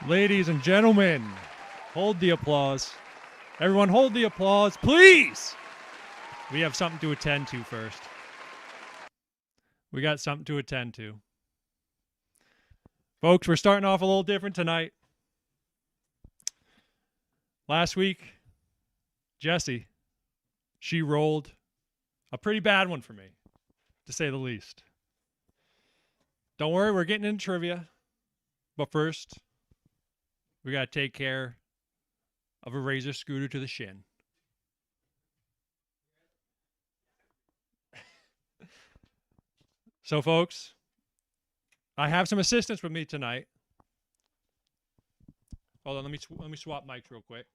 Ladies and gentlemen, hold the applause. Everyone hold the applause, please. We have something to attend to first. We got something to attend to. Folks, we're starting off a little different tonight. Last week, Jessie, she rolled a pretty bad one for me, to say the least. Don't worry, we're getting into trivia. But first, we got to take care of a razor scooter to the shin. So, folks, I have some assistants with me tonight. Hold on, let me swap mics real quick.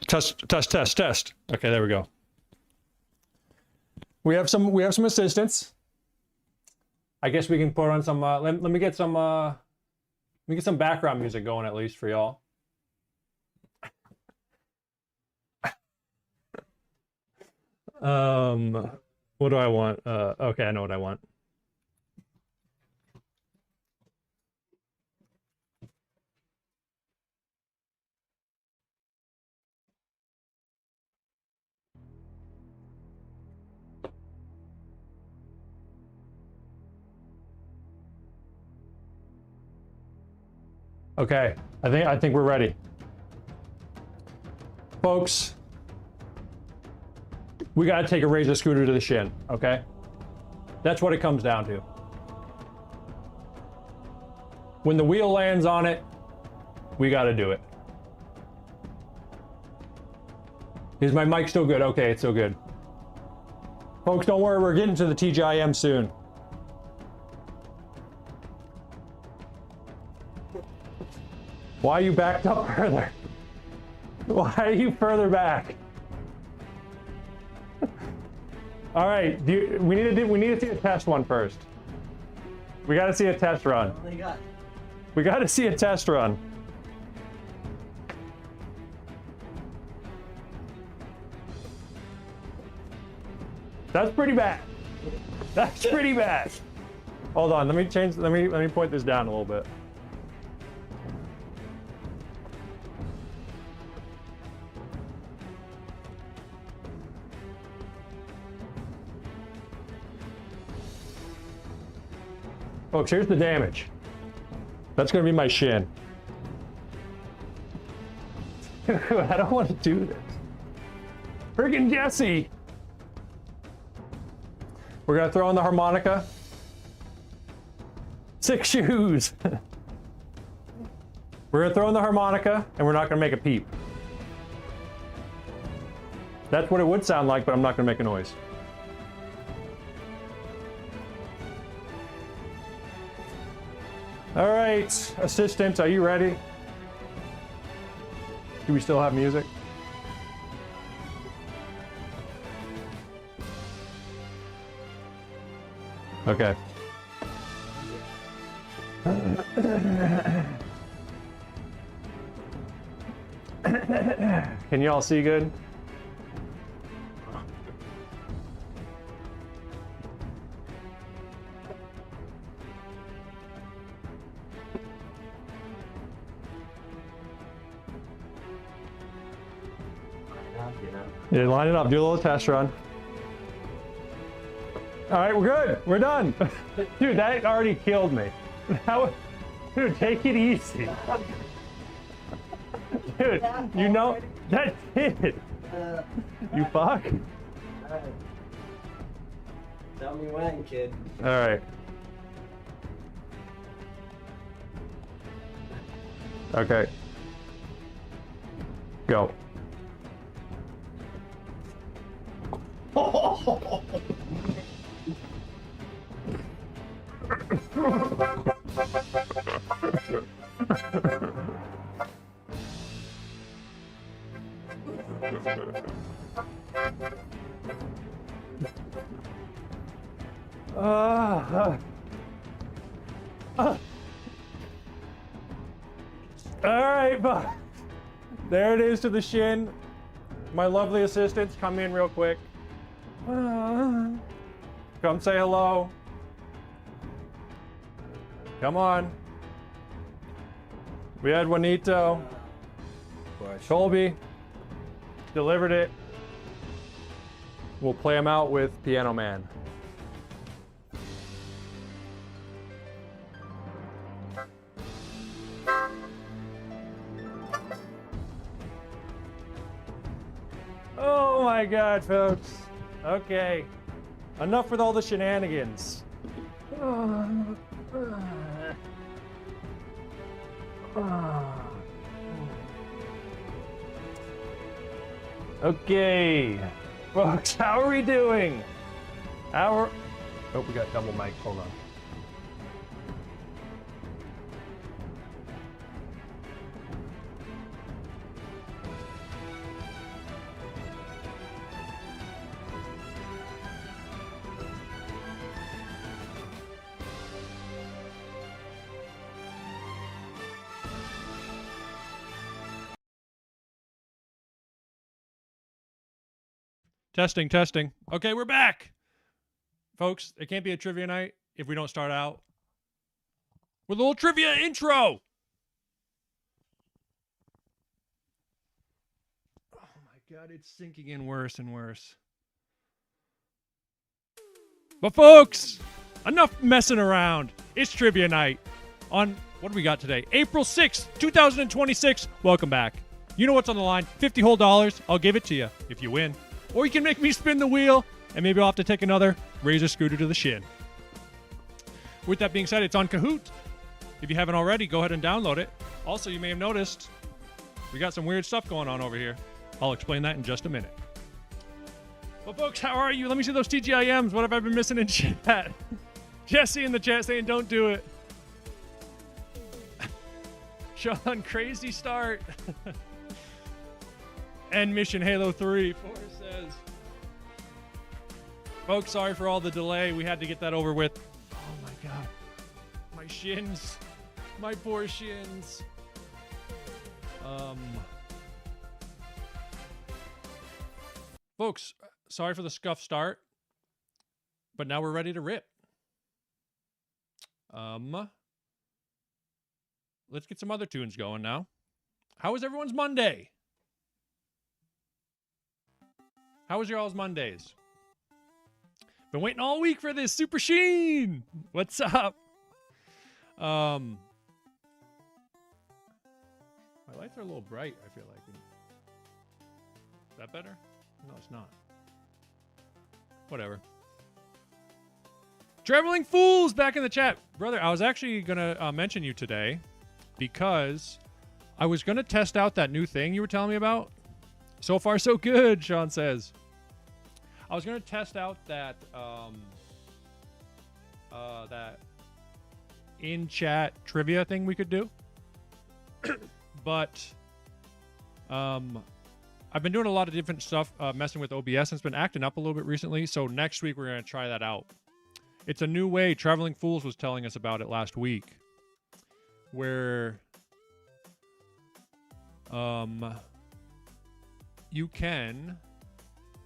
Test. Okay, there we go. We have some assistants. I guess we can put on some let me get some background music going at least for y'all. What do I want? Okay, I know what I want. Okay, I think we're ready. Folks, we got to take a razor scooter to the shin, okay? That's what it comes down to. When the wheel lands on it, we got to do it. Is my mic still good? Okay, it's still good. Folks, don't worry, we're getting to the TGIM soon. Why are you backed up further? Why are you further back? All right, we need to see a test one first. We got to see a test run. We got to see a test run. That's pretty bad. That's pretty bad. Hold on, let me point this down a little bit. Folks, here's the damage. That's gonna be my shin. I don't want to do this. Friggin' Jessie! We're gonna throw in the harmonica. 6 shoes. We're gonna throw in the harmonica and we're not gonna make a peep. That's what it would sound like, but I'm not gonna make a noise. All right, assistant, are you ready? Do we still have music? Okay. Can you all see good? Yeah, line it up, do a little test run. All right, we're good, we're done. Dude, that already killed me. Dude, take it easy. Dude, you know, that's it. You fuck? Tell me when, kid. All right. Okay. Go. All right, there it is to the shin. My lovely assistants, come in real quick. Come say hello. Come on. We had Juanito. Colby delivered it. We'll play him out with Piano Man. Oh my God, folks. Okay. Enough with all the shenanigans. Okay. Folks, how are we doing? Oh, we got double mic. Hold on. Testing, testing. Okay, we're back. Folks, it can't be a trivia night if we don't start out with a little trivia intro. Oh my God, it's sinking in worse and worse. But folks, enough messing around. It's trivia night on, what do we got today? April 6th, 2026. Welcome back. You know what's on the line. 50 whole dollars. I'll give it to you if you win. Or you can make me spin the wheel, and maybe I'll have to take another razor scooter to the shin. With that being said, it's on Kahoot. If you haven't already, go ahead and download it. Also, you may have noticed we got some weird stuff going on over here. I'll explain that in just a minute. But folks, how are you? Let me see those TGIMs. What have I been missing in chat? Jesse in the chat saying don't do it. Sean, crazy start. End mission Halo 3. Forrest says, folks, sorry for all the delay. We had to get that over with. Oh my God. My shins. My poor shins. Folks, sorry for the scuff start. But now we're ready to rip. Let's get some other tunes going now. How was everyone's Monday? How was your all's Mondays? Been waiting all week for this. Super SHIN! What's up? My lights are a little bright, I feel like. Is that better? No, it's not. Whatever. Traveling Fools back in the chat. Brother, I was actually going to mention you today because I was going to test out that new thing you were telling me about. So far, so good, Sean says. I was going to test out that that in-chat trivia thing we could do. But I've been doing a lot of different stuff, messing with OBS, and it's been acting up a little bit recently. So next week, we're going to try that out. It's a new way. Traveling Fools was telling us about it last week. Where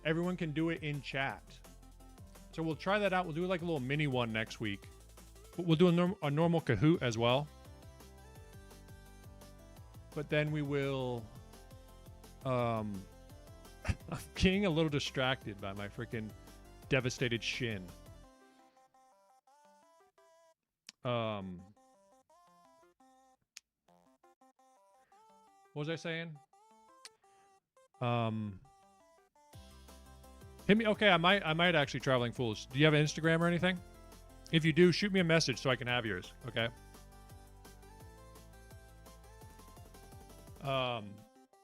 everyone can do it in chat. So we'll try that out. We'll do like a little mini one next week. But we'll do a normal Kahoot as well. But then we will... I'm getting a little distracted by my freaking devastated shin. What was I saying? Hit me. Okay, I might actually Traveling Fools. Do you have an Instagram or anything? If you do, shoot me a message so I can have yours. Okay.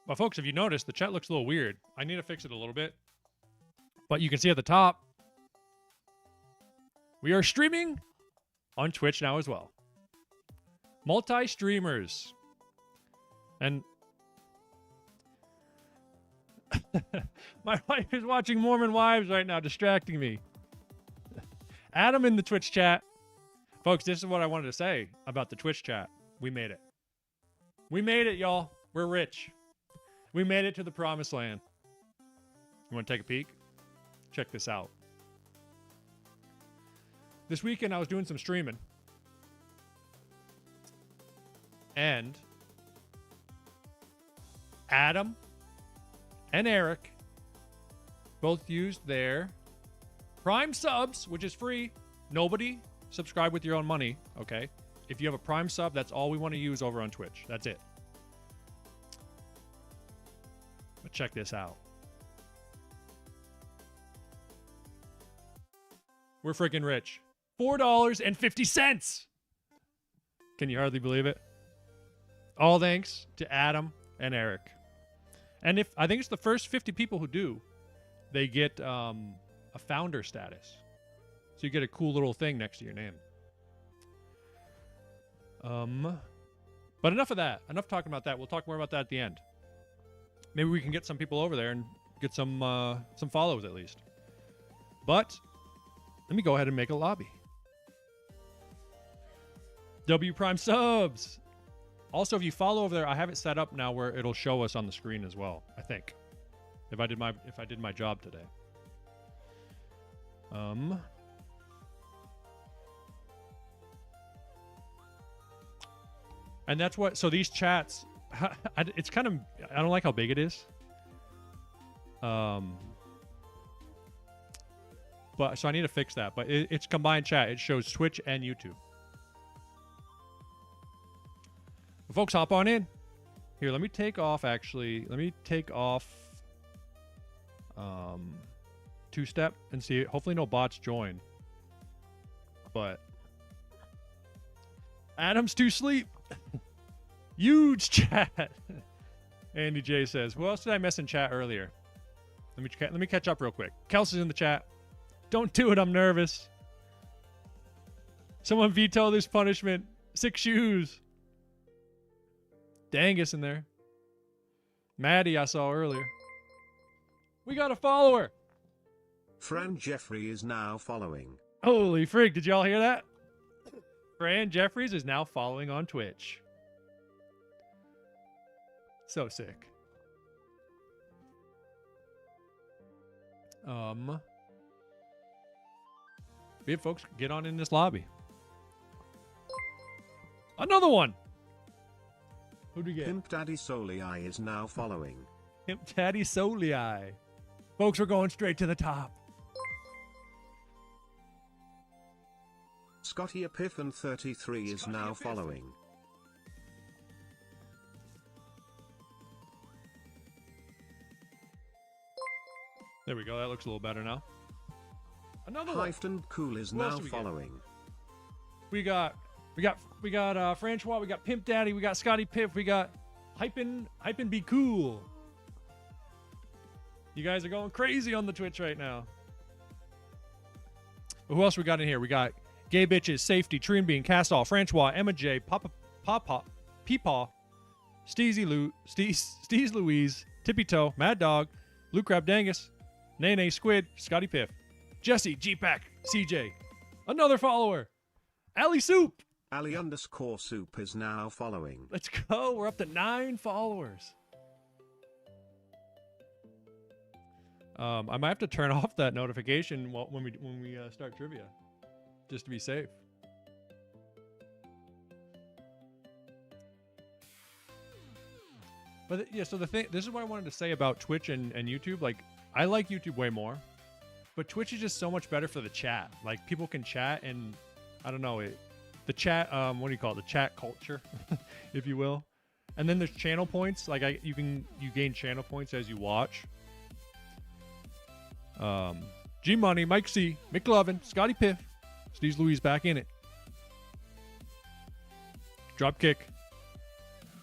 But folks, if you notice, the chat looks a little weird. I need to fix it a little bit. But you can see at the top, we are streaming on Twitch now as well. Multi-streamers. And my wife is watching Mormon Wives right now, distracting me. Adam in the Twitch chat. Folks, this is what I wanted to say about the Twitch chat. We made it. We made it, y'all. We're rich. We made it to the promised land. You want to take a peek? check this out. This weekend I was doing some streaming. And Adam and Eric both used their Prime subs, which is free. Nobody subscribe with your own money, okay? If you have a Prime sub, that's all we want to use over on Twitch. That's it. But check this out. We're freaking rich. $4.50. Can you hardly believe it? All thanks to Adam and Eric. And if I think it's the first 50 people who do, they get a founder status. So you get a cool little thing next to your name. But enough of that. Enough talking about that. We'll talk more about that at the end. Maybe we can get some people over there and get some follows at least. But let me go ahead and make a lobby. W Prime subs. Also, if you follow over there, I have it set up now where it'll show us on the screen as well. I think, if I did my job today. And that's what. So these chats, it's kind of. I don't like how big it is. But so I need to fix that. But it's combined chat. It shows Twitch and YouTube. Well, folks, hop on in. Here, let me take off, actually. Let me take off two-step and see. Hopefully no bots join. But Adam's to sleep. Huge chat. Andy J says, who else did I miss in chat earlier? Let me catch up real quick. Kelsey's in the chat. Don't do it, I'm nervous. Someone veto this punishment. 6 shoes. Dangus in there. Maddie I saw earlier. We got a follower. Fran Jeffrey is now following. Holy frig, did y'all hear that? Fran Jeffries is now following on Twitch. So sick. Yeah, folks, get on in this lobby. Another one. Who'd we get? Pimp Daddy Solii is now following. Pimp Daddy Solii. Folks, we're going straight to the top. Scotty Epiphany 33 is now following. There we go. That looks a little better now. Another one. Hyphen Cool is Who now else do we get? following. We got Francois, we got Pimp Daddy, we got Scotty Piff, we got Hypin Be Cool. You guys are going crazy on the Twitch right now. But who else we got in here? We got Gay Bitches, Safety, Trine Bean, Castall, Francois, Emma J, Papa, Peepaw, Steez Louise, Tippy Toe, Mad Dog, Blue Crab Dangus, Nene Squid, Scotty Piff, Jesse, G-Pack, CJ, another follower, Ali Soup. Ali_soup is now following. Let's go. We're up to 9 followers. I might have to turn off that notification when we start trivia, just to be safe. But yeah, so this is what I wanted to say about Twitch and YouTube. Like, I like YouTube way more, but Twitch is just so much better for the chat. Like, people can chat, and I don't know, the chat, what do you call it? The chat culture, if you will. And then there's channel points. Like, you gain channel points as you watch. G Money, Mike C, McLovin, Scotty Piff, Steve's Louise back in it. Dropkick,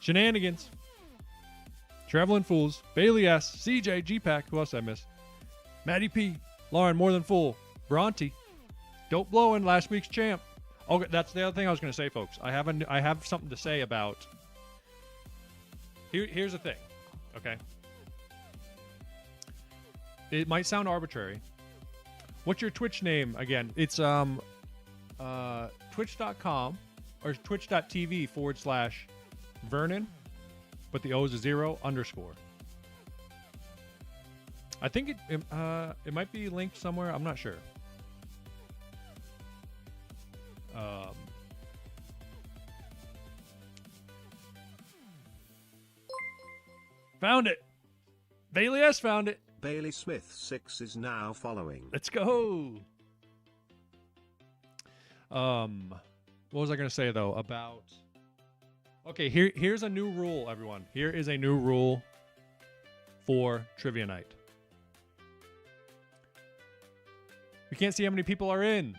Shenanigans, Traveling Fools, Bailey S, CJ, G-Pack, who else did I miss? Maddie P, Lauren, More Than Full, Bronte, Dope Blowin', last week's champ. Okay, that's the other thing I was going to say, folks. I have something to say about. Here's the thing, okay? It might sound arbitrary. What's your Twitch name again? It's twitch.com or twitch.tv/Vernon, but the O is a 0_. I think it might be linked somewhere. I'm not sure. Found it. Bailey S found it. Bailey Smith 6 is now following. Let's go. What was I gonna say though about? Okay, here's a new rule, everyone. Here is a new rule for trivia night. We can't see how many people are in.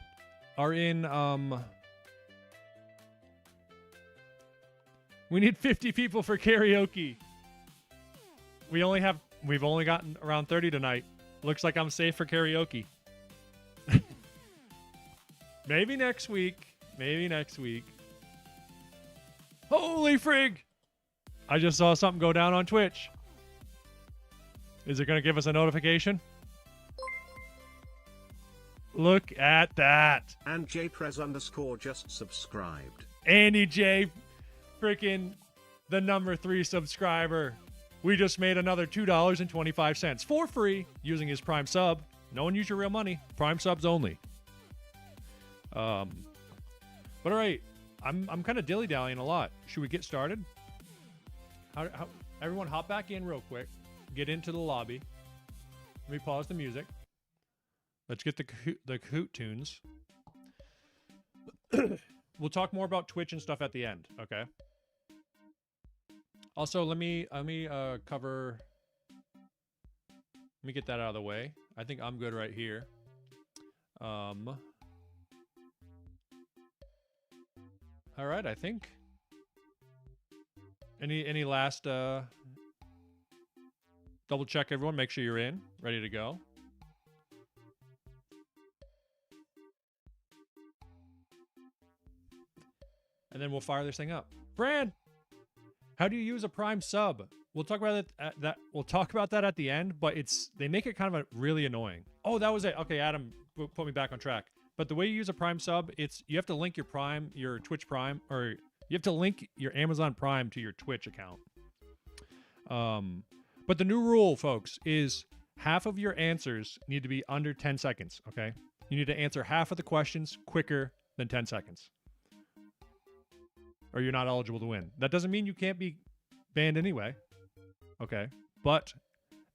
We need 50 people for karaoke. We've only gotten around 30 tonight. Looks like I'm safe for karaoke. Maybe next week. Maybe next week. Holy frig! I just saw something go down on Twitch. Is it going to give us a notification? Look at that. And JPrez_ just subscribed. Andy J, freaking the number 3 subscriber. We just made another $2.25 for free using his Prime sub. No one use your real money. Prime subs only. But all right, I'm kind of dilly-dallying a lot. Should we get started? How everyone hop back in real quick. Get into the lobby. Let me pause the music. Let's get the Kahoot tunes. We'll talk more about Twitch and stuff at the end, okay? Also, let me cover. Let me get that out of the way. I think I'm good right here. All right, I think. Any last double check, everyone. Make sure you're in, ready to go. And then we'll fire this thing up. Fran, how do you use a Prime sub? We'll talk about it we'll talk about that at the end, but they make it kind of really annoying. Oh, that was it. Okay, Adam put me back on track. But the way you use a Prime sub, you have to link your Twitch Prime, or you have to link your Amazon Prime to your Twitch account. But the new rule, folks, is half of your answers need to be under 10 seconds, okay? You need to answer half of the questions quicker than 10 seconds. Or you're not eligible to win. That doesn't mean you can't be banned anyway. Okay. But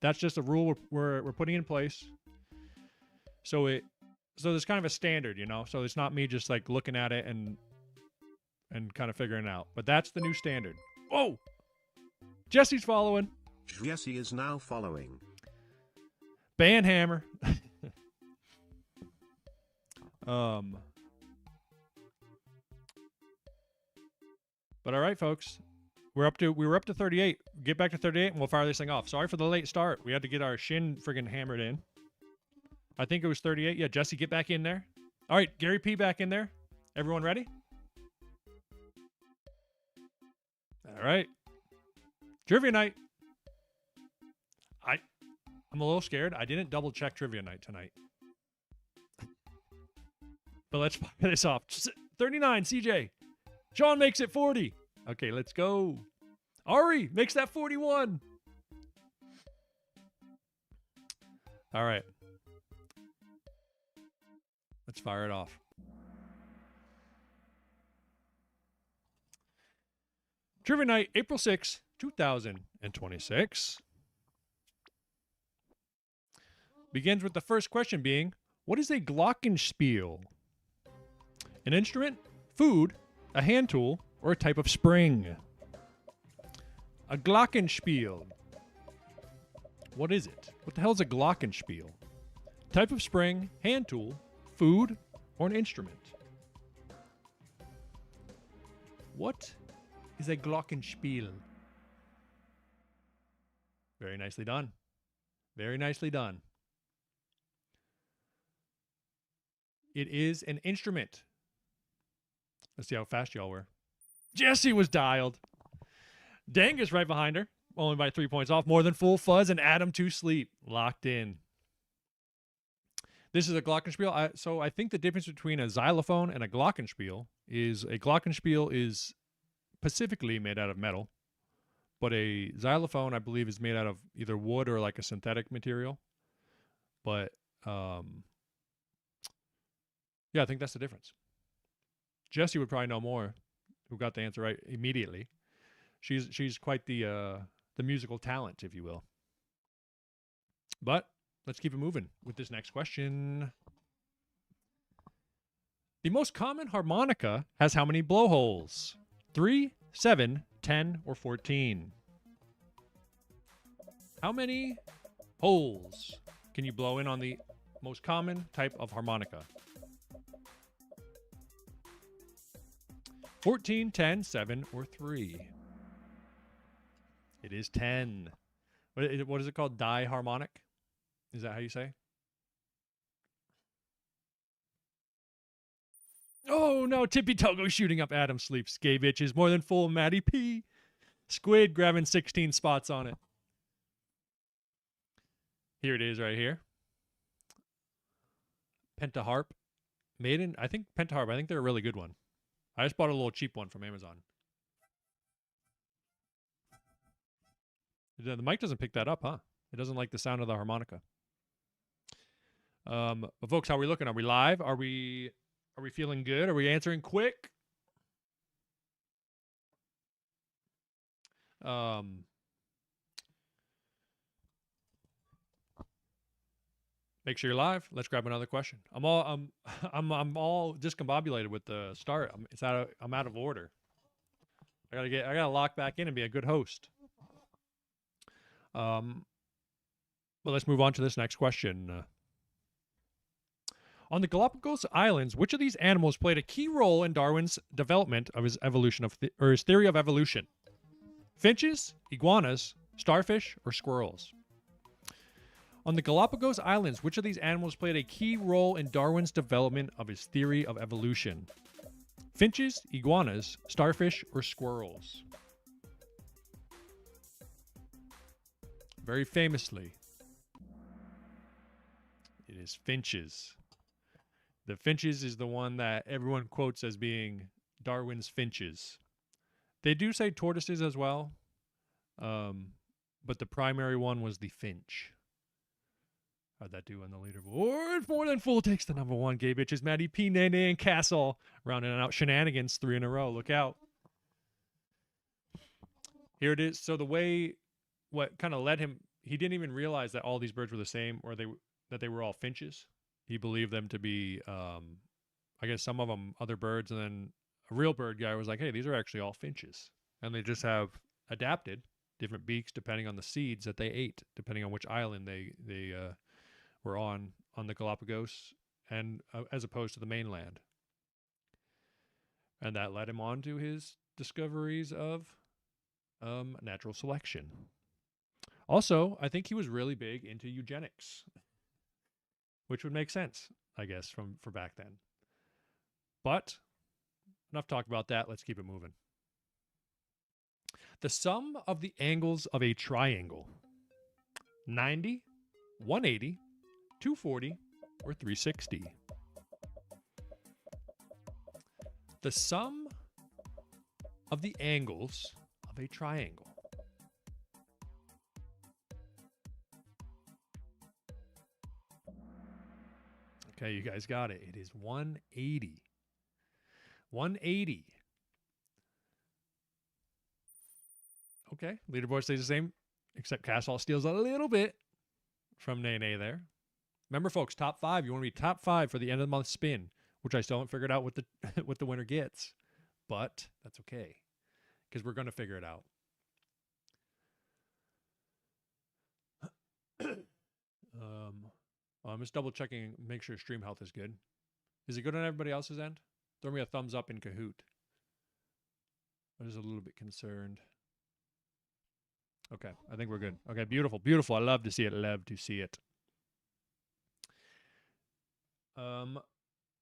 that's just a rule we're putting in place. So there's kind of a standard, you know? So it's not me just like looking at it and kind of figuring it out. But that's the new standard. Oh! Jesse's following. Jesse is now following. Banhammer. But all right, folks, we were up to 38. Get back to 38, and we'll fire this thing off. Sorry for the late start. We had to get our shin friggin' hammered in. I think it was 38. Yeah, Jesse, get back in there. All right, Gary P back in there. Everyone ready? All right. Trivia night. I'm a little scared. I didn't double check trivia night tonight. But let's fire this off. 39, CJ. Sean makes it 40. Okay, let's go. Ari makes that 41. All right. Let's fire it off. Trivia night, April 6, 2026. Begins with the first question being, what is a glockenspiel? An instrument, food, a hand tool, or a type of spring? A glockenspiel. What is it? What the hell is a glockenspiel? Type of spring, hand tool, food, or an instrument? What is a glockenspiel? Very nicely done. Very nicely done. It is an instrument. Let's see how fast y'all were. Jesse was dialed. Dangus right behind her. Only by 3 points off. More than full fuzz and Adam to sleep. Locked in. This is a glockenspiel. So I think the difference between a xylophone and a glockenspiel is specifically made out of metal. But a xylophone, I believe, is made out of either wood or like a synthetic material. But yeah, I think that's the difference. Jesse would probably know more, who got the answer right immediately. She's quite the musical talent, if you will. But let's keep it moving with this next question. The most common harmonica has how many blowholes? 3, 7, 10, or 14? How many holes can you blow in on the most common type of harmonica? 14, 10, 7, or 3? It is 10. What is it called? Diharmonic? Is that how you say? Oh no, Tippy Togo shooting up Adam Sleep. Gay bitches more than full Matty P. Squid grabbing 16 spots on it. Here it is right here. Pentaharp. Made in, I think Pentaharp, I think they're a really good one. I just bought a little cheap one from Amazon. The mic doesn't pick that up, huh? It doesn't like the sound of the harmonica. But folks, how are we looking? Are we live? Are we feeling good? Are we answering quick? Make sure you're live. Let's grab another question. I'm all discombobulated with the start. I'm out of order. I gotta lock back in and be a good host. But let's move on to this next question. On the Galapagos Islands, which of these animals played a key role in Darwin's development of his evolution or his theory of evolution? Finches, iguanas, starfish, or squirrels? On the Galapagos Islands, which of these animals played a key role in Darwin's development of his theory of evolution? Finches, iguanas, starfish, or squirrels? Very famously, it is finches. The finches is the one that everyone quotes as being Darwin's finches. They do say tortoises as well, but the primary one was the finch. How'd that do on the leaderboard? More than full takes the number one. Gay bitches, Maddie P, Nene, and Castle. Rounding out shenanigans, 3 in a row. Look out. Here it is. So what kind of led him, he didn't even realize that all these birds were the same, or that they were all finches. He believed them to be, I guess some of them other birds, and then a real bird guy was like, hey, these are actually all finches. And they just have adapted different beaks depending on the seeds that they ate, depending on which island they were on the Galapagos, and as opposed to the mainland. And that led him on to his discoveries of natural selection. Also, I think he was really big into eugenics, which would make sense, I guess, for back then. But enough talk about that. Let's keep it moving. The sum of the angles of a triangle: 90, 180, 240, or 360. The sum of the angles of a triangle. Okay, you guys got it. It is 180. 180. Okay, leaderboard stays the same, except Castle steals a little bit from Nene there. Remember, folks, top 5. You want to be top 5 for the end of the month spin, which I still haven't figured out what the winner gets, but that's okay, because we're going to figure it out. I'm just double checking, make sure stream health is good. Is it good on everybody else's end? Throw me a thumbs up in Kahoot. I'm just a little bit concerned. Okay, I think we're good. Okay, beautiful, beautiful. I love to see it. Love to see it.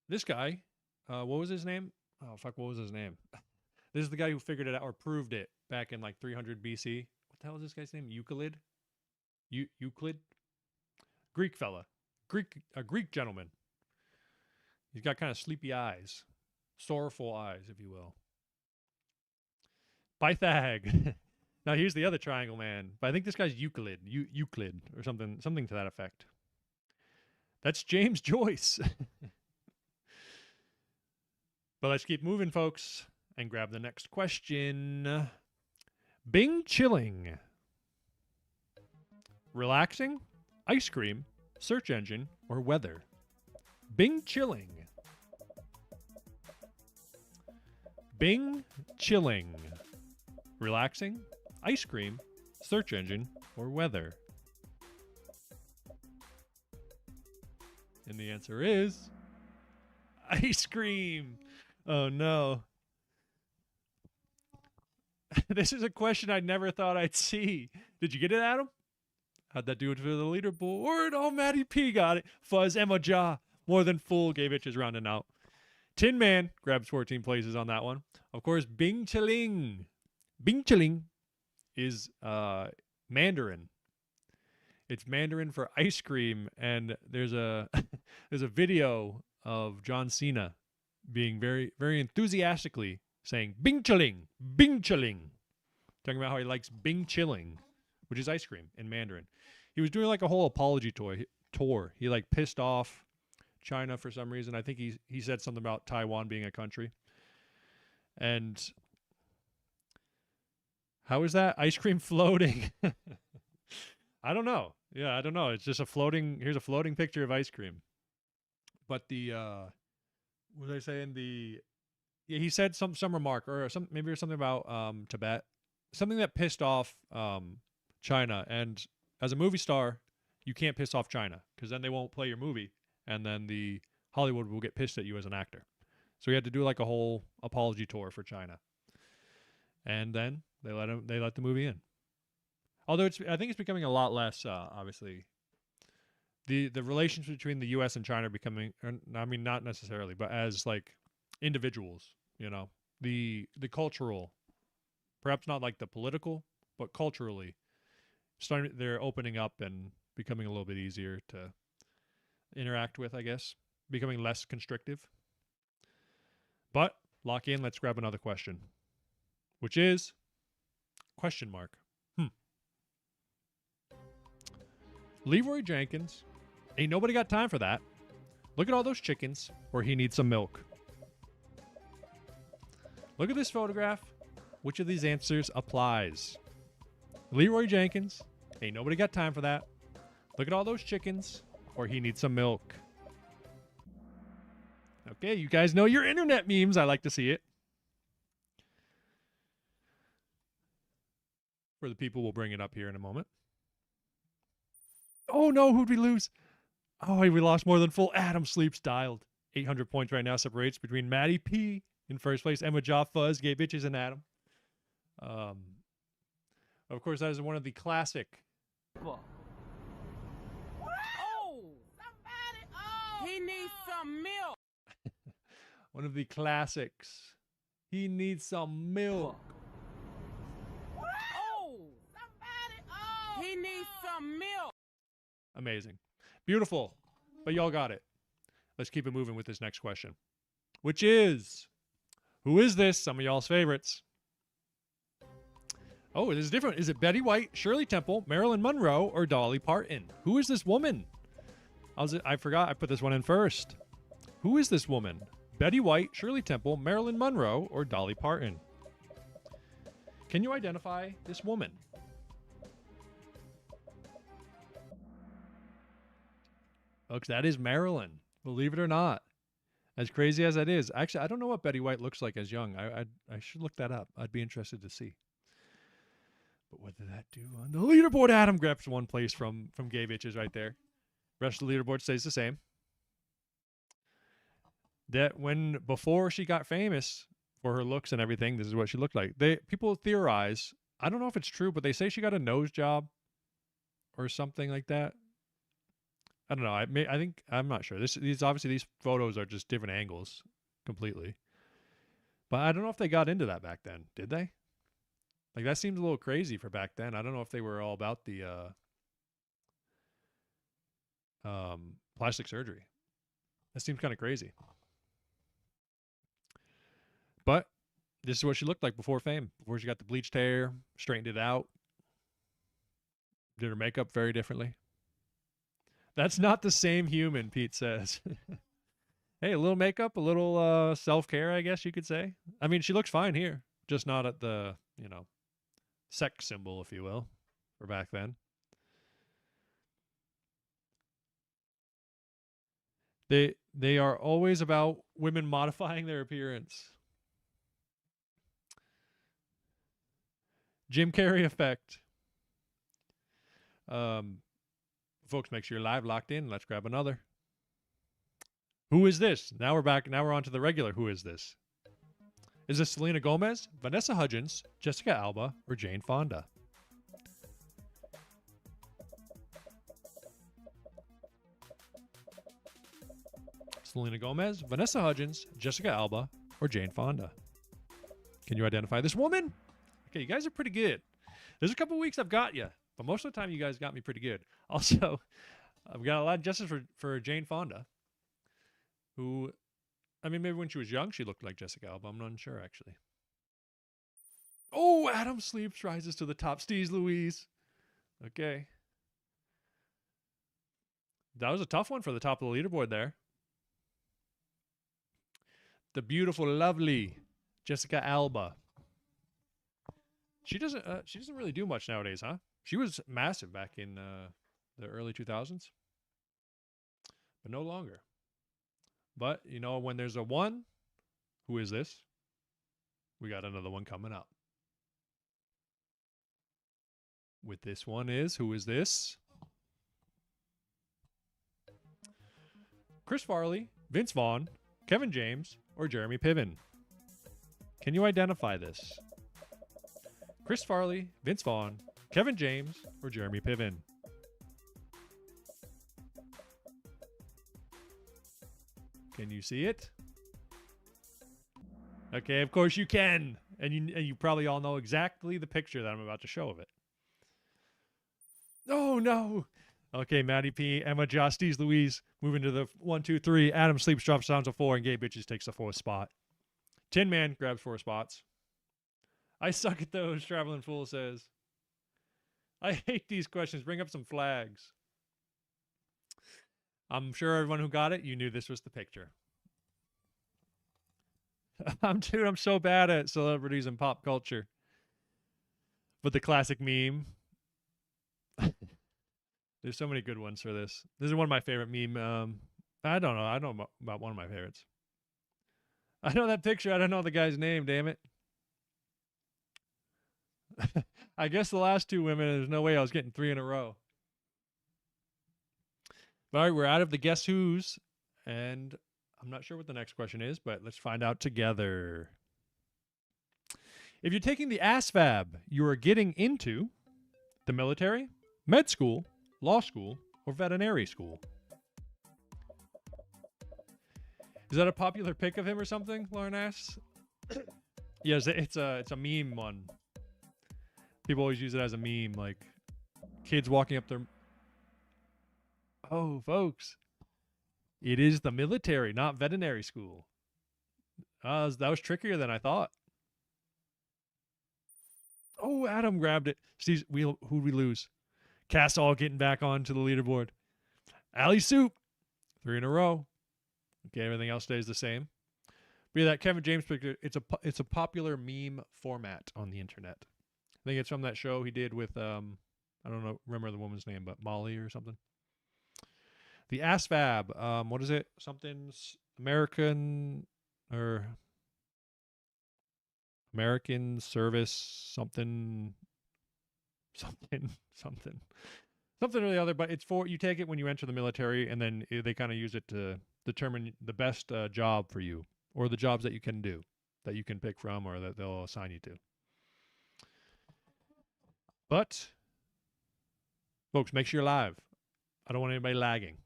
This guy, what was his name? Oh, fuck, what was his name? This is the guy who figured it out or proved it back in like 300 BC. What the hell is this guy's name? Euclid? Euclid? Greek fella. A Greek gentleman. He's got kind of sleepy eyes. Sorrowful eyes, if you will. Pythag. Now here's the other triangle man. But I think this guy's Euclid. Euclid or something to that effect. That's James Joyce. But let's keep moving, folks, and grab the next question. Bing chilling. Relaxing, ice cream, search engine, or weather? Bing chilling. Bing chilling. Relaxing, ice cream, search engine, or weather? And the answer is ice cream. Oh no. This is a question I never thought I'd see. Did you get it, Adam? How'd that do it for the leaderboard? Oh, Matty P got it. Fuzz, Emma Ja, more than full, gave itches rounding out. Tin Man grabs 14 places on that one. Of course, Bing Chiling. Bing Chiling is Mandarin. It's Mandarin for ice cream, and there's a there's a video of John Cena being very, very enthusiastically saying Bing Chiling, Bing Chiling, talking about how he likes Bing Chilling, which is ice cream in Mandarin. He was doing like a whole apology tour. He like pissed off China for some reason. I think he said something about Taiwan being a country. And how is that ice cream floating? I don't know. Yeah, I don't know. It's just here's a floating picture of ice cream. But the what was I saying? He said some remark or maybe something about Tibet. Something that pissed off China, and as a movie star, you can't piss off China because then they won't play your movie, and then the Hollywood will get pissed at you as an actor. So he had to do like a whole apology tour for China, and then they let the movie in. Although I think it's becoming a lot less. Obviously, the relations between the U.S. and China are becoming. I mean, not necessarily, but as like individuals, the cultural, perhaps not like the political, but culturally, they're opening up and becoming a little bit easier to interact with, I guess, becoming less constrictive. But lock in, let's grab another question, which is question mark. Leroy Jenkins, ain't nobody got time for that. Look at all those chickens, or he needs some milk. Look at this photograph. Which of these answers applies? Leroy Jenkins, ain't nobody got time for that. Look at all those chickens, or he needs some milk. Okay, you guys know your internet memes. I like to see it. For the people, we'll bring it up here in a moment. Oh no, who'd we lose? Oh, we lost more than full. Adam Sleeps dialed. 800 points right now separates between Matty P in first place, Emma Ja, Fuzz, Gay Bitches, and Adam. Of course, that is one of the classic. Oh, somebody! Oh, he needs some milk. One of the classics. He needs some milk. Oh, somebody! Oh, he needs some milk. Amazing. Beautiful. But y'all got it. Let's keep it moving with this next question, which is, who is this? Some of y'all's favorites. Oh, it is different. Is it Betty White, Shirley Temple, Marilyn Monroe, or Dolly Parton? Who is this woman? I forgot I put this one in first. Who is this woman? Betty White, Shirley Temple, Marilyn Monroe, or Dolly Parton? Can you identify this woman? Folks, that is Marilyn. Believe it or not. As crazy as that is. Actually, I don't know what Betty White looks like as young. I should look that up. I'd be interested to see. But what did that do on the leaderboard? Adam grabs one place from Gay Bitches right there. Rest of the leaderboard stays the same. That before she got famous for her looks and everything, this is what she looked like. People theorize, I don't know if it's true, but they say she got a nose job or something like that. I don't know. I'm not sure. These photos are just different angles completely. But I don't know if they got into that back then. Did they? Like, that seems a little crazy for back then. I don't know if they were all about the plastic surgery. That seems kind of crazy. But this is what she looked like before fame. Before she got the bleached hair, straightened it out, did her makeup very differently. That's not the same human, Pete says. Hey, a little makeup, a little self-care, I guess you could say. I mean, she looks fine here, just not at the, sex symbol, if you will, for back then. They are always about women modifying their appearance. Jim Carrey effect. Folks, make sure you're live, locked in. Let's grab another. Who is this? Now we're back. Now we're on to the regular. Who is this? Is this Selena Gomez, Vanessa Hudgens, Jessica Alba, or Jane Fonda? Selena Gomez, Vanessa Hudgens, Jessica Alba, or Jane Fonda? Can you identify this woman? Okay, you guys are pretty good. There's a couple weeks I've got you, but most of the time you guys got me pretty good. Also, I've got a lot of justice for Jane Fonda, who, I mean, maybe when she was young, she looked like Jessica Alba. I'm not sure, actually. Oh, Adam Sleeps rises to the top. Steez Louise. Okay. That was a tough one for the top of the leaderboard there. The beautiful, lovely Jessica Alba. She doesn't really do much nowadays, huh? She was massive back in the early 2000s, but no longer. But, when there's a one, who is this? We got another one coming up. With this one is, who is this? Chris Farley, Vince Vaughn, Kevin James, or Jeremy Piven? Can you identify this? Chris Farley, Vince Vaughn, Kevin James, or Jeremy Piven? Can you see it? Okay, of course you can. And you probably all know exactly the picture that I'm about to show of it. Oh, no. Okay, Maddie P, Emma, Josh, Steez, Louise, moving to the 1, 2, 3. Adam Sleeps, drops down to 4, and Gay Bitches takes the 4th spot. Tin Man grabs 4 spots. I suck at those, Traveling Fool says. I hate these questions. Bring up some flags. I'm sure everyone who got it, you knew this was the picture. I'm so bad at celebrities and pop culture. But the classic meme. There's so many good ones for this. This is one of my favorite meme. I don't know. I don't know about one of my favorites. I know that picture. I don't know the guy's name, damn it. I guess the last 2 women, there's no way I was getting 3 in a row. All right, we're out of the Guess Who's, and I'm not sure what the next question is, but let's find out together. If you're taking the ASVAB, you are getting into the military, med school, law school, or veterinary school. Is that a popular pic of him or something, Lauren asks? Yes, it's a meme one. People always use it as a meme, like kids walking up their... Oh, folks. It is the military, not veterinary school. That was trickier than I thought. Oh, Adam grabbed it. Steve, who'd we lose? Cass all getting back onto the leaderboard. Alley Soup. 3 in a row. Okay, everything else stays the same. But yeah, that Kevin James picture, it's a popular meme format on the internet. I think it's from that show he did with, I don't know, remember the woman's name, but Molly or something. The ASVAB, what is it? Something's American Service, something or the other, but it's for, you take it when you enter the military, and then they kind of use it to determine the best job for you, or the jobs that you can do, that you can pick from, or that they'll assign you to. But, folks, make sure you're live. I don't want anybody lagging.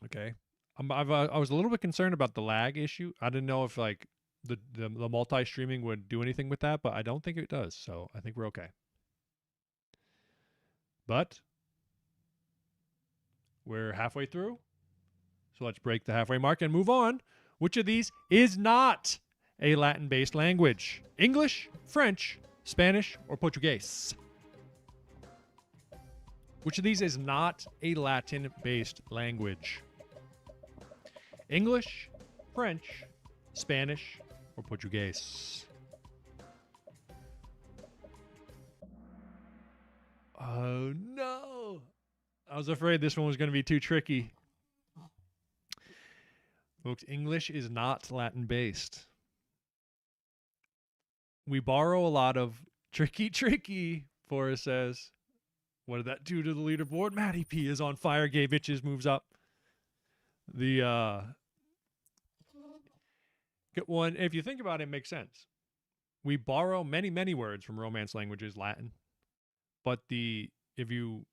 Okay? I was a little bit concerned about the lag issue. I didn't know if, like, the multi-streaming would do anything with that, but I don't think it does, so I think we're okay. But we're halfway through, so let's break the halfway mark and move on. Which of these is not a Latin-based language? English, French, Spanish, or Portuguese? Which of these is not a Latin-based language? English, French, Spanish, or Portuguese? Oh, no. I was afraid this one was going to be too tricky. Folks, English is not Latin-based. We borrow a lot of tricky, Forrest says. What did that do to the leaderboard? Matty P is on fire. Gay Bitches moves up. The, get one. If you think about it, it makes sense. We borrow many words from Romance languages, Latin. But if you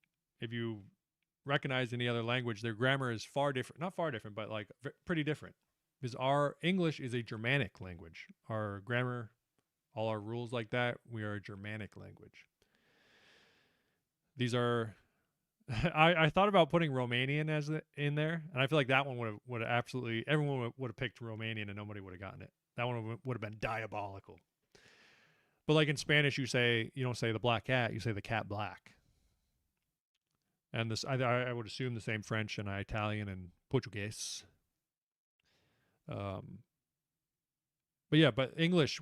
recognize any other language, their grammar is far different. Not far different, but like pretty different. Because our English is a Germanic language. Our grammar, all our rules like that, we are a Germanic language. These are, I thought about putting Romanian in there, and I feel like that one would have absolutely, everyone would have picked Romanian and nobody would have gotten it. That one would have been diabolical. But like in Spanish, you don't say the black cat, you say the cat black. And this, I would assume the same French and Italian and Portuguese. But yeah, but English,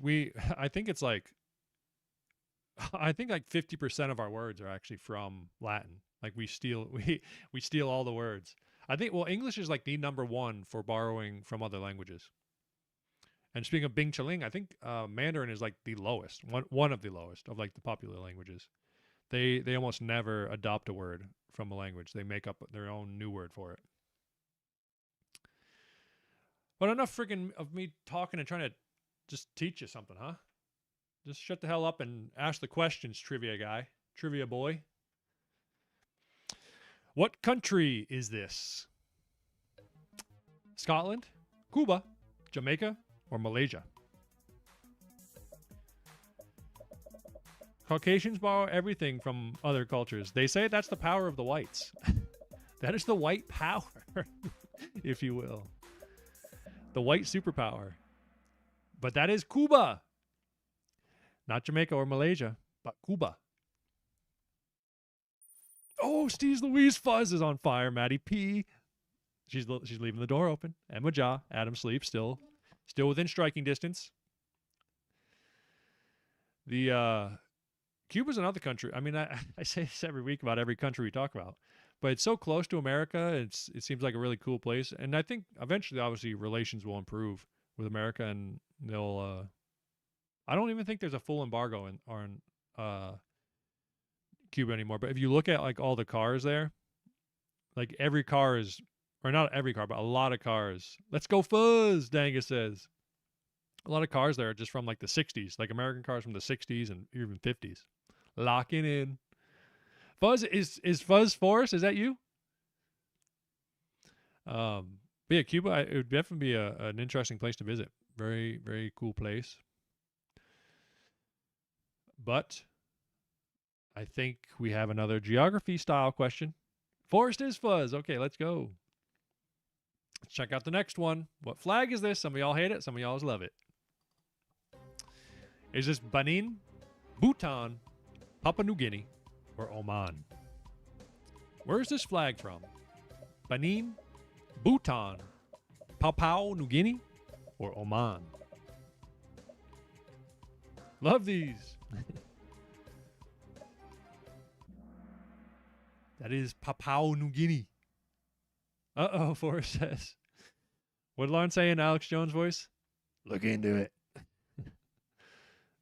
I think like 50% of our words are actually from Latin. Like we steal all the words. I think, well, English is like the number one for borrowing from other languages. And speaking of Bing Chiling, I think Mandarin is like the lowest, one of the lowest of like the popular languages. They almost never adopt a word from a language. They make up their own new word for it. But enough freaking of me talking and trying to just teach you something, huh? Just shut the hell up and ask the questions, trivia guy, trivia boy. What country is this? Scotland, Cuba, Jamaica, or Malaysia? Caucasians borrow everything from other cultures. They say that's the power of the whites. That is the white power, if you will. The white superpower. But that is Cuba. Not Jamaica or Malaysia, but Cuba. Oh, Steve's Louise Fuzz is on fire. Maddie P. She's leaving the door open. Emma Ja. Adam Sleep still within striking distance. The Cuba's another country. I mean, I say this every week about every country we talk about, but it's so close to America. It seems like a really cool place, and I think eventually, obviously, relations will improve with America, and they'll. I don't even think there's a full embargo on Cuba anymore. But if you look at like all the cars there, like every car is, or not every car, but a lot of cars. Let's go Fuzz, Dangus says. A lot of cars there are just from like the 60s, like American cars from the 60s and even 50s. Locking in. Fuzz, is Fuzz Forrest? Is that you? But yeah, Cuba, it would definitely be an interesting place to visit. Very, very cool place. But I think we have another geography style question. Forrest is Fuzz. Okay, let's go. Let's check out the next one. What flag is this? Some of y'all hate it. Some of y'all love it. Is this Benin, Bhutan, Papua New Guinea, or Oman? Where is this flag from? Benin, Bhutan, Papua New Guinea, or Oman? Love these. That is Papua New Guinea. Uh-oh, Forrest says. What did Lauren say in Alex Jones' voice? Look into it.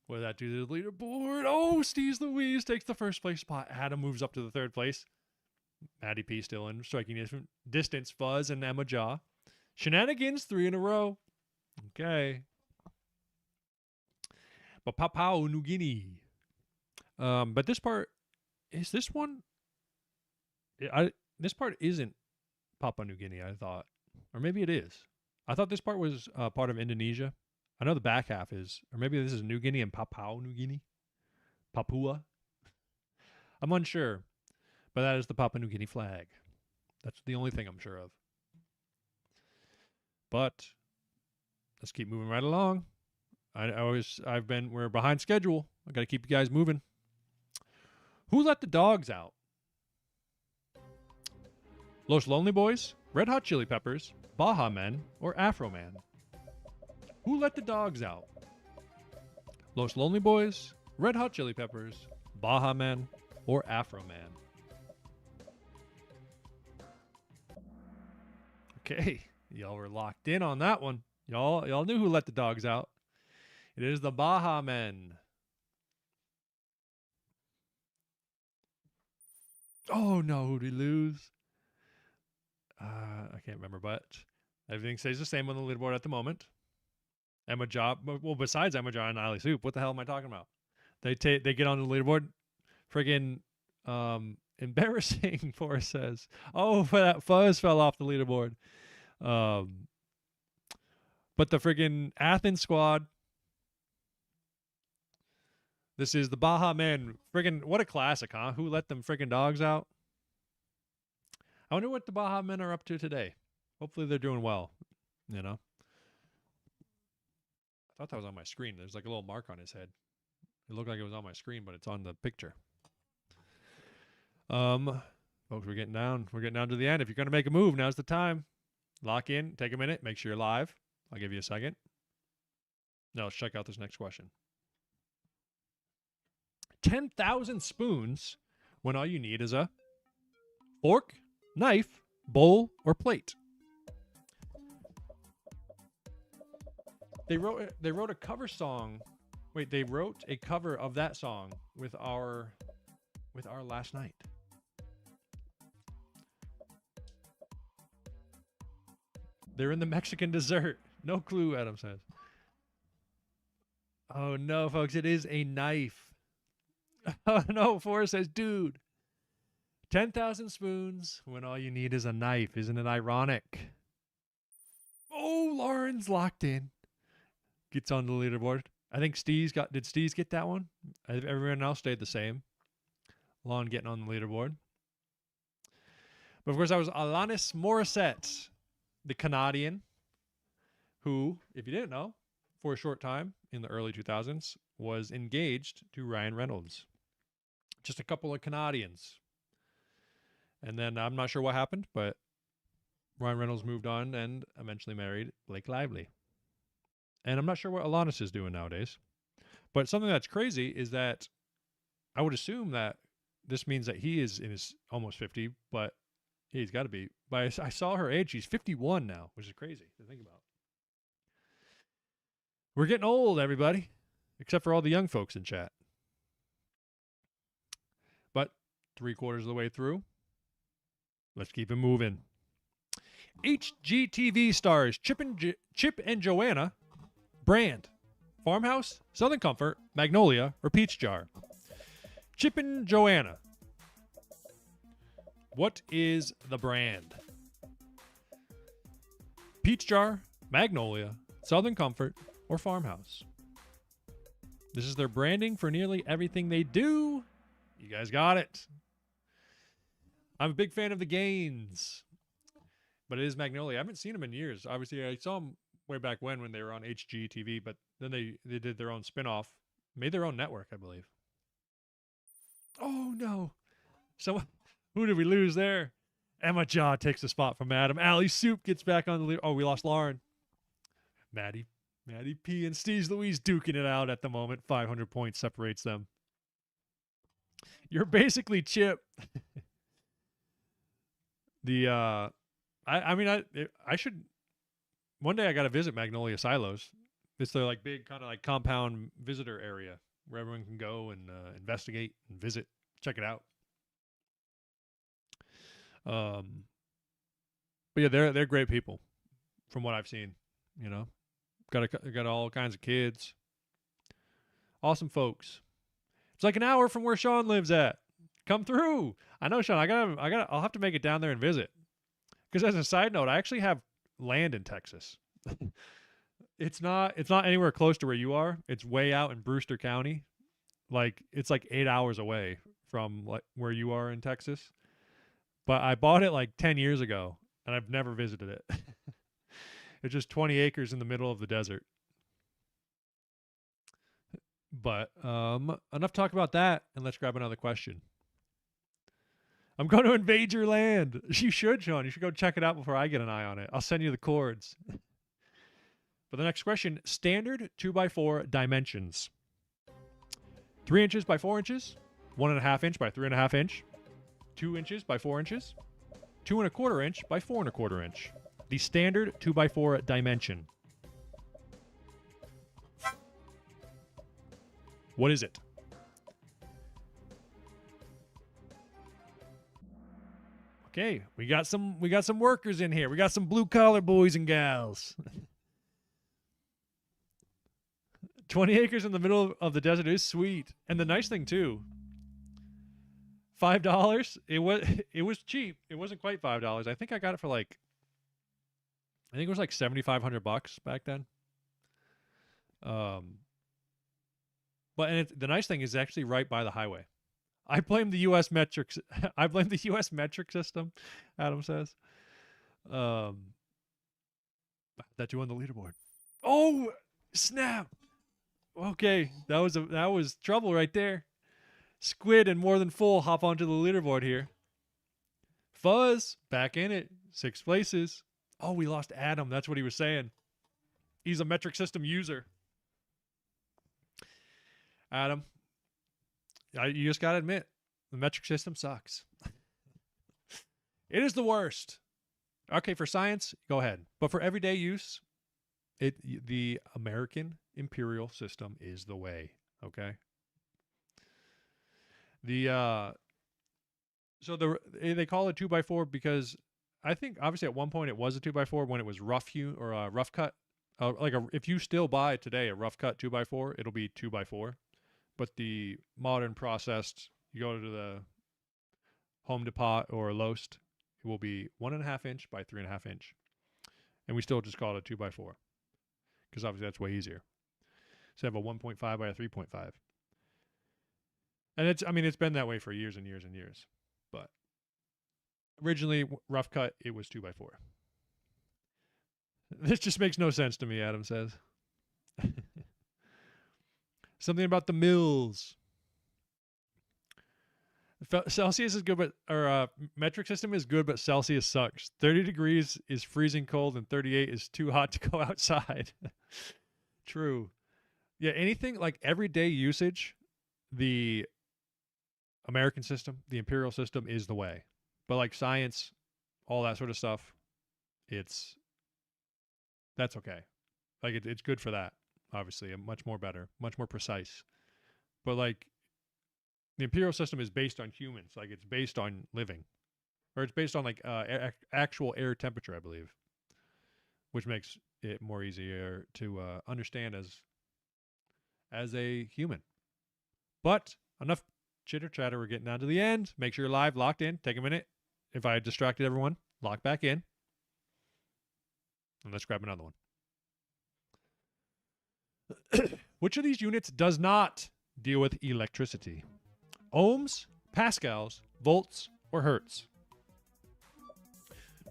What did that do to the leaderboard? Oh, Steve's Louise takes the first place spot. Adam moves up to the third place. Maddie P still in striking distance. Fuzz and Emma Ja. Shenanigans, 3 in a row. Okay. But Papua New Guinea. But this part, is this one? This part isn't Papua New Guinea, I thought. Or maybe it is. I thought this part was part of Indonesia. I know the back half is, or maybe this is New Guinea and Papua New Guinea. Papua. I'm unsure. But that is the Papua New Guinea flag. That's the only thing I'm sure of. But let's keep moving right along. We're behind schedule. I got to keep you guys moving. Who let the dogs out? Los Lonely Boys, Red Hot Chili Peppers, Baja Men, or Afro Man? Who let the dogs out? Los Lonely Boys, Red Hot Chili Peppers, Baja Men, or Afro Man? Okay, y'all were locked in on that one. Y'all knew who let the dogs out. It is the Baja Men. Oh no, who did he lose? I can't remember, but everything stays the same on the leaderboard at the moment. Emma Job, well, besides Emma John and Allie Soup, what the hell am I talking about? They get on the leaderboard. Friggin' embarrassing, Forrest says. Oh, that Fuzz fell off the leaderboard. But the friggin' Athens squad. This is the Baja Men. Friggin', what a classic, huh? Who let them friggin' dogs out? I wonder what the Baja Men are up to today. Hopefully they're doing well, you know? I thought that was on my screen. There's like a little mark on his head. It looked like it was on my screen, but it's on the picture. Folks, we're getting down. We're getting down to the end. If you're going to make a move, now's the time. Lock in. Take a minute. Make sure you're live. I'll give you a second. Now let's check out this next question. 10,000 spoons when all you need is a fork, knife, bowl, or plate. They wrote a cover song. Wait, they wrote a cover of that song with our last night. They're in the Mexican dessert. No clue, Adam says. Oh no, folks, it is a knife. Oh no, Forrest says, dude. 10,000 spoons when all you need is a knife. Isn't it ironic? Oh, Lauren's locked in. Gets on the leaderboard. I think did Steve's get that one? Everyone else stayed the same. Lon getting on the leaderboard. But of course, that was Alanis Morissette, the Canadian, who, if you didn't know, for a short time in the early 2000s, was engaged to Ryan Reynolds. Just a couple of Canadians. And then I'm not sure what happened, but Ryan Reynolds moved on and eventually married Blake Lively. And I'm not sure what Alanis is doing nowadays. But something that's crazy is that I would assume that this means that he is in his almost 50, but he's got to be. But I saw her age. She's 51 now, which is crazy to think about. We're getting old, everybody, except for all the young folks in chat. But 3/4 of the way through, let's keep it moving. HGTV stars Chip and Joanna. Brand: Farmhouse, Southern Comfort, Magnolia, or Peach Jar. Chip and Joanna. What is the brand? Peach Jar, Magnolia, Southern Comfort, or Farmhouse? This is their branding for nearly everything they do. You guys got it. I'm a big fan of the Gaines, but it is Magnolia. I haven't seen them in years. Obviously, I saw them way back when they were on HGTV, but then they did their own spinoff, made their own network, I believe. Oh no! So who did we lose there? Emma Jaw takes the spot from Adam. Allie Soup gets back on the lead. Oh, we lost Lauren. Maddie P and Steve's Louise duking it out at the moment. 500 points separates them. You're basically Chip. I should. One day I got to visit Magnolia Silos. It's their like big kind of like compound visitor area where everyone can go and investigate and visit, check it out. But yeah, they're great people, from what I've seen. You know, got all kinds of kids. Awesome folks. It's like an hour from where Sean lives at. Come through. I know, Sean. I'll have to make it down there and visit. Because as a side note, I actually have land in Texas. It's not anywhere close to where you are. It's way out in Brewster County. Like it's like 8 hours away from like where you are in Texas. But I bought it like 10 years ago and I've never visited it. It's just 20 acres in the middle of the desert. But enough talk about that, and let's grab another question. I'm going to invade your land. You should, Sean. You should go check it out before I get an eye on it. I'll send you the chords. For the next question, standard 2x4 dimensions. 3 inches by 4 inches, 1.5 inch by 3.5 inch, 2 inches by 4 inches, 2.25 inch by 4.25 inch. The standard 2x4 dimension. What is it? Okay, we got some workers in here. We got some blue collar boys and gals. 20 acres in the middle of the desert is sweet. And the nice thing too, $5. It was cheap. It wasn't quite $5. I think I got it for like, I think it was like $7,500 back then. But the nice thing is actually right by the highway. I blame the U.S. metrics. I blame the U.S. metric system. Adam says. That you on the leaderboard. Oh snap! Okay, that was trouble right there. Squid and more than full hop onto the leaderboard here. Fuzz back in it, 6 places. Oh, we lost Adam. That's what he was saying. He's a metric system user. Adam, you just got to admit, the metric system sucks. It is the worst. Okay, for science, go ahead. But for everyday use, the American imperial system is the way, okay? They call it 2x4 because I think obviously at one point it was a 2x4 when it was rough hew or rough cut. If you still buy today a rough cut 2x4, it'll be 2x4. But the modern processed, you go to the Home Depot or Loest, it will be 1.5 inch by 3.5 inch. And we still just call it a 2x4 because obviously that's way easier. So I have a 1.5 by a 3.5. And it's been that way for years and years and years. But originally, rough cut, it was 2x4. This just makes no sense to me, Adam says. Something about the mills. Celsius is good, but metric system is good, but Celsius sucks. 30 degrees is freezing cold, and 38 is too hot to go outside. True. Yeah, anything like everyday usage, the American system, the imperial system is the way. But like science, all that sort of stuff, that's okay. Like it's good for that. Obviously, much more better, much more precise. But like the imperial system is based on humans. Like it's based on living, or it's based on like actual air temperature, I believe, which makes it more easier to understand as a human. But enough chitter chatter. We're getting down to the end. Make sure you're live, locked in. Take a minute. If I distracted everyone, lock back in, and let's grab another one. Which of these units does not deal with electricity? Ohms, pascals, volts, or hertz?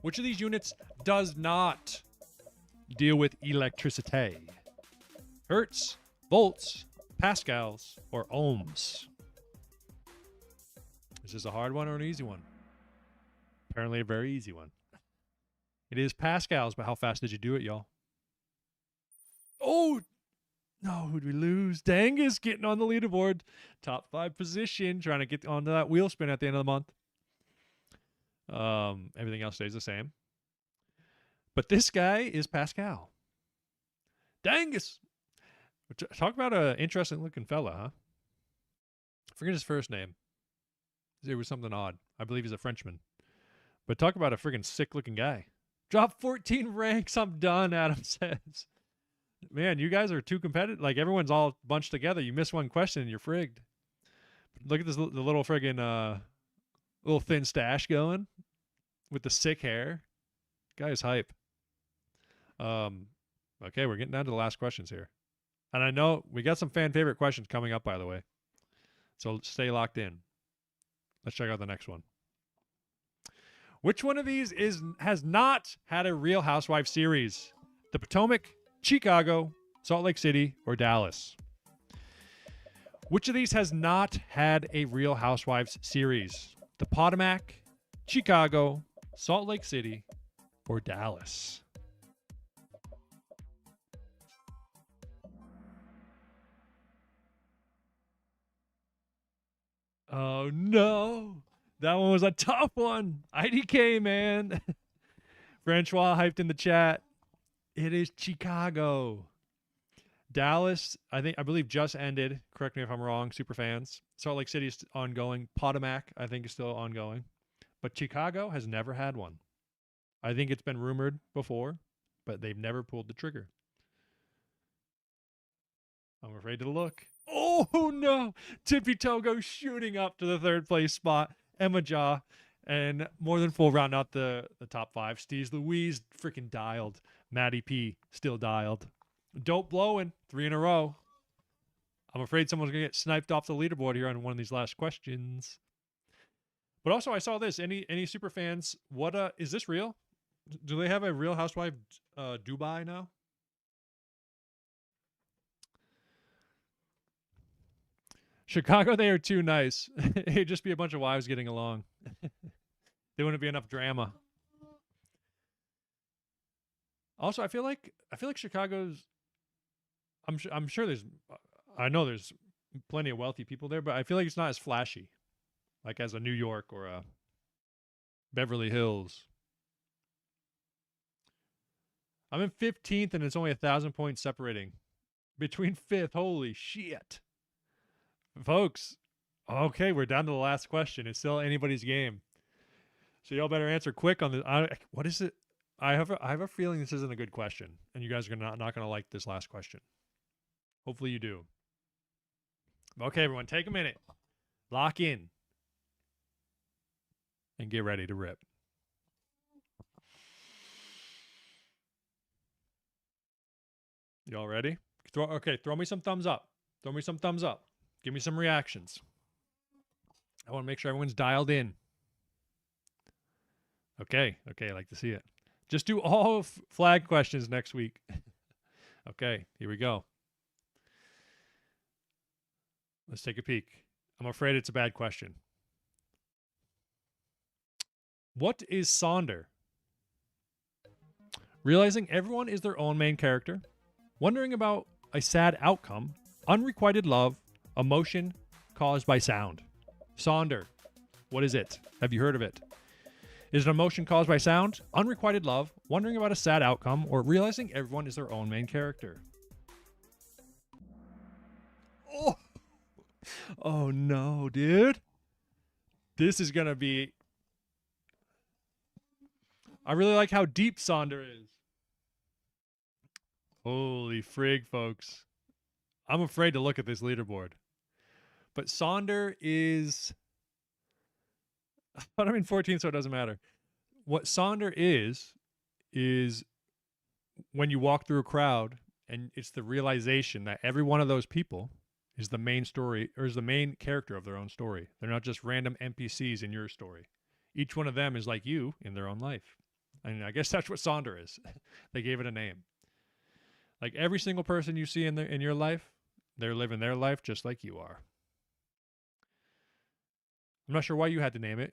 Which of these units does not deal with electricity? Hertz, volts, pascals, or ohms? Is this a hard one or an easy one? Apparently a very easy one. It is pascals, but how fast did you do it, y'all? Oh! No, who'd we lose? Dangus getting on the leaderboard. Top 5 position, trying to get onto that wheel spin at the end of the month. Everything else stays the same. But this guy is Pascal. Dangus! Talk about an interesting looking fella, huh? I forget his first name. It was something odd. I believe he's a Frenchman. But talk about a friggin' sick looking guy. Drop 14 ranks. I'm done, Adam says. Man, you guys are too competitive. Like, everyone's all bunched together. You miss one question and you're frigged. Look at this, the little friggin' little thin stash going with the sick hair. Guy's hype. Okay, we're getting down to the last questions here. And I know we got some fan favorite questions coming up, by the way. So stay locked in. Let's check out the next one. Which one of these has not had a Real Housewives series? The Potomac, Chicago, Salt Lake City, or Dallas? Which of these has not had a Real Housewives series? the Potomac, Chicago, Salt Lake City, or Dallas? Oh no, that one was a tough one. IDK, man. Francois hyped in the chat. It is Chicago. Dallas, I believe just ended. Correct me if I'm wrong, super fans. Salt Lake City is ongoing. Potomac, I think, is still ongoing. But Chicago has never had one. I think it's been rumored before, but they've never pulled the trigger. I'm afraid to look. Oh no! Tippy Toe goes shooting up to the third place spot. Emma Jaw and more than full round out the top five. Steez Louise freaking dialed. Maddie P still dialed. Dope blowing 3 in a row. I'm afraid someone's gonna get sniped off the leaderboard here on one of these last questions. But also, I saw this. Any super fans? What is this real? Do they have a Real Housewife Dubai now? Chicago, they are too nice. It'd just be a bunch of wives getting along. There wouldn't be enough drama. Also, I feel like Chicago's. I'm sure there's. I know there's plenty of wealthy people there, but I feel like it's not as flashy, like as a New York or a Beverly Hills. I'm in 15th, and it's only 1,000 points separating between 5th. Holy shit. Folks, okay, we're down to the last question. It's still anybody's game. So y'all better answer quick on this. What is it? I have a feeling this isn't a good question, and you guys are not going to like this last question. Hopefully you do. Okay, everyone, take a minute. Lock in. And get ready to rip. Y'all ready? Throw me some thumbs up. Throw me some thumbs up. Give me some reactions. I want to make sure everyone's dialed in. Okay, I like to see it. Just do all flag questions next week. Okay, here we go. Let's take a peek. I'm afraid it's a bad question. What is Sonder? Realizing everyone is their own main character. Wondering about a sad outcome. Unrequited love. Emotion caused by sound. Sonder. What is it? Have you heard of it? Is it emotion caused by sound? Unrequited love? Wondering about a sad outcome? Or realizing everyone is their own main character? Oh no, dude. This is going to be... I really like how deep Sonder is. Holy frig, folks. I'm afraid to look at this leaderboard. But Sonder is... But I'm in 14, so it doesn't matter. What Sonder is when you walk through a crowd and it's the realization that every one of those people is the main story, or is the main character of their own story. They're not just random NPCs in your story. Each one of them is like you in their own life. And I guess that's what Sonder is. They gave it a name. Like every single person you see in your life, they're living their life just like you are. I'm not sure why they had to name it,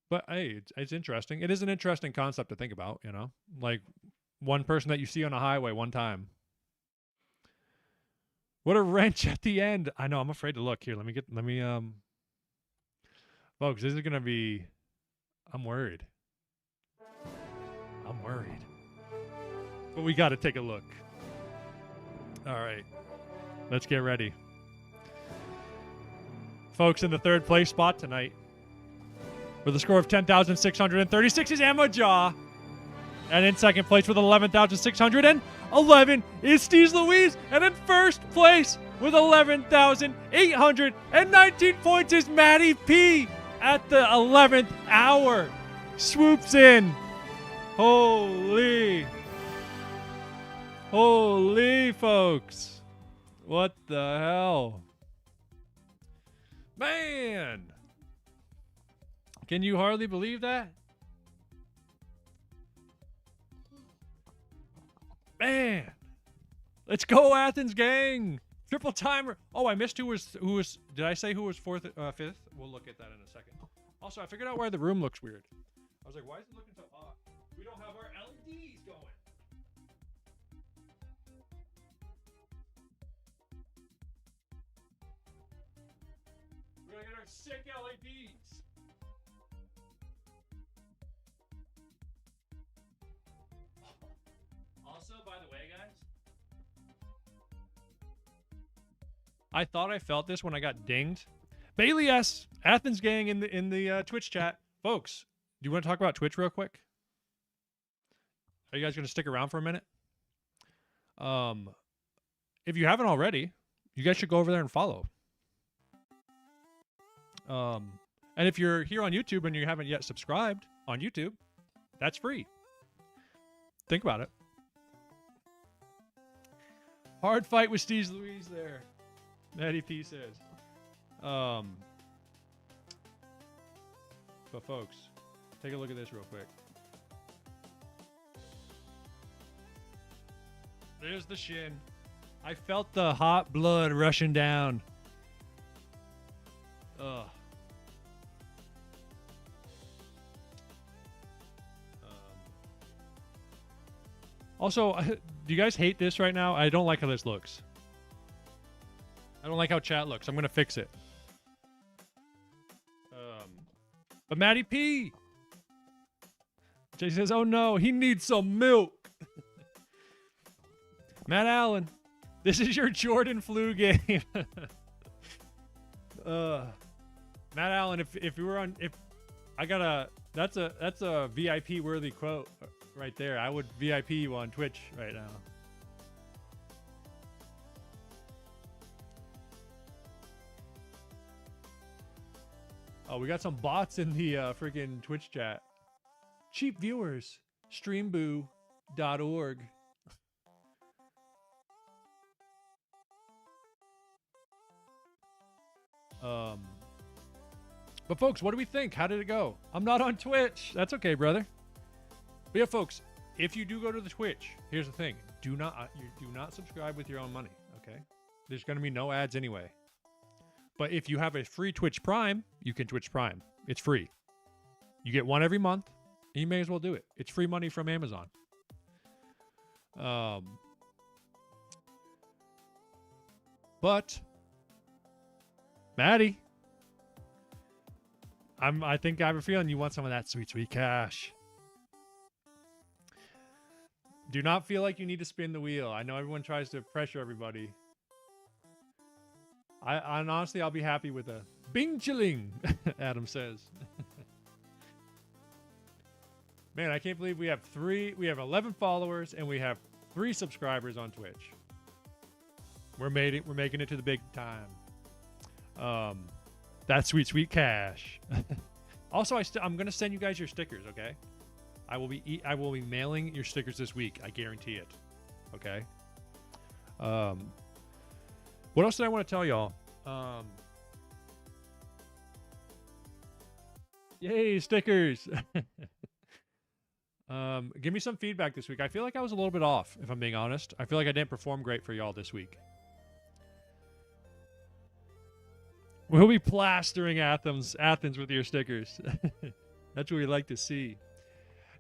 but hey, it's interesting. It is an interesting concept to think about, you know, like one person that you see on a highway one time. What a wrench at the end. I know, I'm afraid to look here. Folks, this is going to be, I'm worried. But we got to take a look. All right, let's get ready. Folks, in the third place spot tonight, with a score of 10,636 is Emma Jaw. And in second place with 11,611 is Steez Louise. And in first place with 11,819 points is Maddie P. At the 11th hour. Swoops in. Holy, folks. What the hell? Man. Can you hardly believe that? Man. Let's go, Athens gang. Triple timer. Oh, I missed who was. Did I say who was fourth, fifth? We'll look at that in a second. Also, I figured out why the room looks weird. I was like, why is it looking so odd? We don't have our LEDs going. We're gonna get our sick LEDs. Also, by the way, guys, I thought I felt this when I got dinged. Bailey S. Athens gang in the Twitch chat. Folks, do you want to talk about Twitch real quick? Are you guys going to stick around for a minute? If you haven't already, you guys should go over there and follow. And if you're here on YouTube and you haven't yet subscribed on YouTube, that's free. Think about it. Hard fight with Steve Louise there. Maddie P says. But folks, take a look at this real quick. There's the SHIN. I felt the hot blood rushing down. Ugh. Also, do you guys hate this right now? I don't like how this looks. I don't like how chat looks. I'm going to fix it. But Maddie P. Jay says, oh no, he needs some milk. Matt Allen, this is your Jordan flu game. Matt Allen, if you were on, if I got a, that's a VIP worthy quote right there. I would VIP you on Twitch right now. Oh, we got some bots in the freaking Twitch chat. Cheap viewers, streamboo.org. But folks, what do we think? How did it go? I'm not on Twitch. That's okay, brother. But yeah, folks, if you do go to the Twitch, here's the thing: do not subscribe with your own money. Okay, there's going to be no ads anyway. But if you have a free Twitch Prime, you can Twitch Prime. It's free. You get one every month, and you may as well do it. It's free money from Amazon. But Maddie, I think I have a feeling you want some of that sweet, sweet cash. Do not feel like you need to spin the wheel. I know everyone tries to pressure everybody. I honestly, I'll be happy with a bing chilling, Adam says. Man, I can't believe we have 11 followers and we have 3 subscribers on Twitch. We're making it to the big time. That's sweet, sweet cash. Also, I'm gonna send you guys your stickers, okay? I will be mailing your stickers this week. I guarantee it. Okay. What else did I want to tell y'all? Yay, stickers! Give me some feedback this week. I feel like I was a little bit off, if I'm being honest. I feel like I didn't perform great for y'all this week. We'll be plastering Athens with your stickers. That's what we like to see.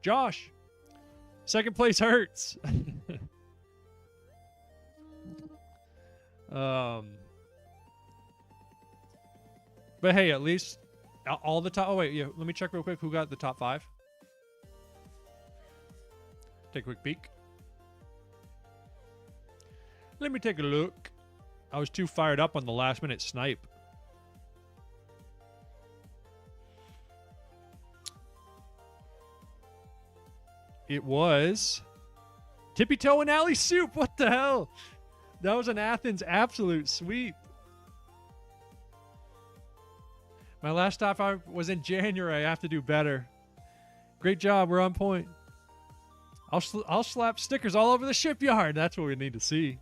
Josh, second place hurts. But hey, at least all the top. Oh wait, yeah. Let me check real quick. Who got the top 5? Take a quick peek. Let me take a look. I was too fired up on the last minute snipe. It was Tippy Toe and Alley Soup. What the hell? That was an Athens absolute sweep. My last top 5 was in January. I have to do better. Great job. We're on point. I'll slap stickers all over the shipyard. That's what we need to see.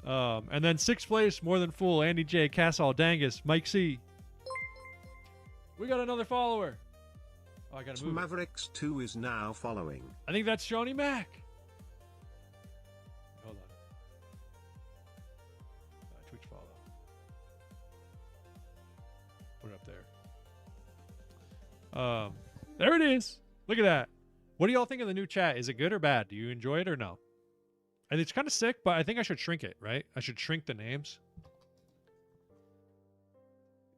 And then 6th place, more than full. Andy J, Cassall, Dangus, Mike C. We got another follower. Oh, I gotta move. Mavericks 2 is now following. I think that's Shawnee Mac. Hold on. Put it up there. There it is. Look at that. What do y'all think of the new chat? Is it good or bad? Do you enjoy it or no? And it's kind of sick, but I think I should shrink it, right? I should shrink the names.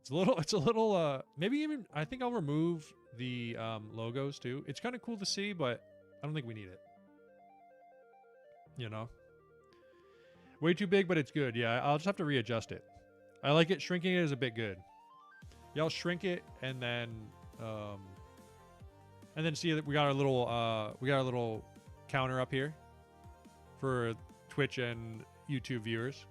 It's a little, maybe even, I think I'll remove the logos too. It's kind of cool to see, but I don't think we need it. You know? Way too big, but it's good. Yeah, I'll just have to readjust it. I like it. Shrinking it is a bit good. Y'all shrink it and then see that we got our little counter up here for Twitch and YouTube viewers.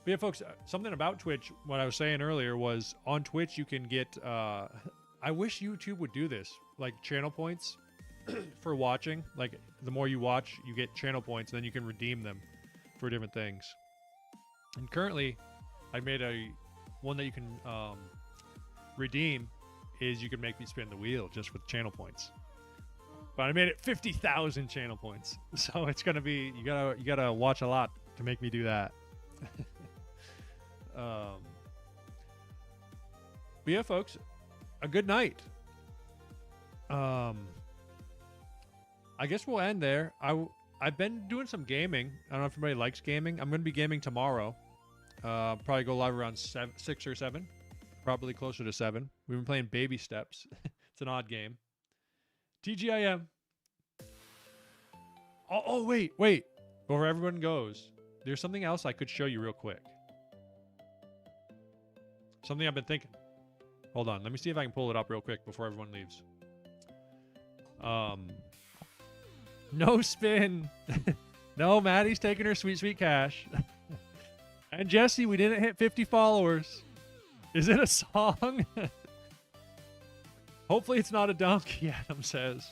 But yeah, folks, something about Twitch, what I was saying earlier was on Twitch you can get, I wish YouTube would do this, like channel points for watching. Like the more you watch, you get channel points, and then you can redeem them for different things. And currently, I made one that you can redeem is you can make me spin the wheel just with channel points. But I made it 50,000 channel points, so it's gonna be you gotta watch a lot to make me do that. But yeah, folks, a good night. I guess we'll end there. I've been doing some gaming. I don't know if everybody likes gaming. I'm going to be gaming tomorrow. Probably go live around 6 or 7. Probably closer to 7. We've been playing Baby Steps. It's an odd game. TGIM. Oh, wait. Before everyone goes, there's something else I could show you real quick. Something I've been thinking. Hold on. Let me see if I can pull it up real quick before everyone leaves. No spin. No, Maddie's taking her sweet cash. And Jesse, we didn't hit 50 followers. Is it a song? Hopefully it's not a dunk, Adam says.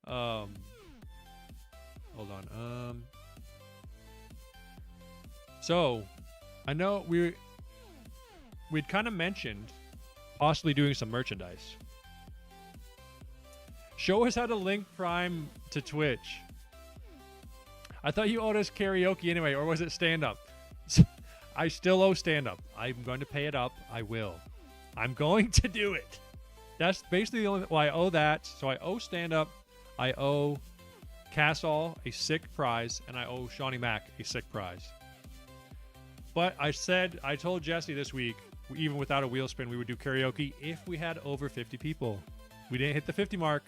Hold on. So, I know we'd kind of mentioned possibly doing some merchandise. Show us how to link Prime to Twitch. I thought you owed us karaoke anyway, or was it stand-up? I still owe stand-up. I'm going to pay it up. I will. I'm going to do it. That's basically the only... Well, I owe that. So I owe stand-up. I owe Cassall a sick prize, and I owe Shawnee Mac a sick prize. But I told Jesse this week, even without a wheel spin, we would do karaoke if we had over 50 people. We didn't hit the 50 mark.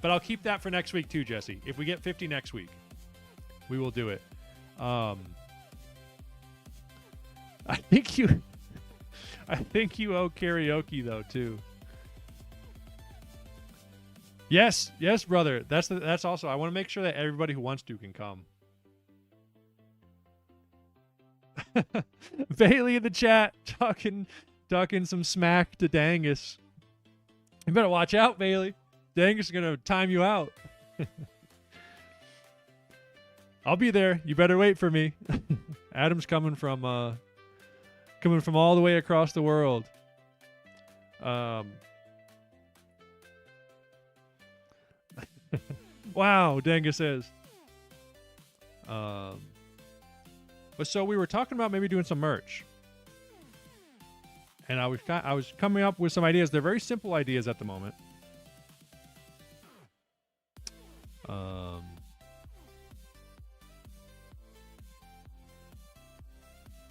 But I'll keep that for next week too, Jesse. If we get 50 next week, we will do it. I think you owe karaoke though too. Yes, brother. That's also. I want to make sure that everybody who wants to can come. Bailey in the chat talking some smack to Dangus. You better watch out, Bailey. Dangus is gonna time you out. I'll be there. You better wait for me. Adam's coming from all the way across the world. Wow, Dangus says. But so we were talking about maybe doing some merch. And I was coming up with some ideas. They're very simple ideas at the moment.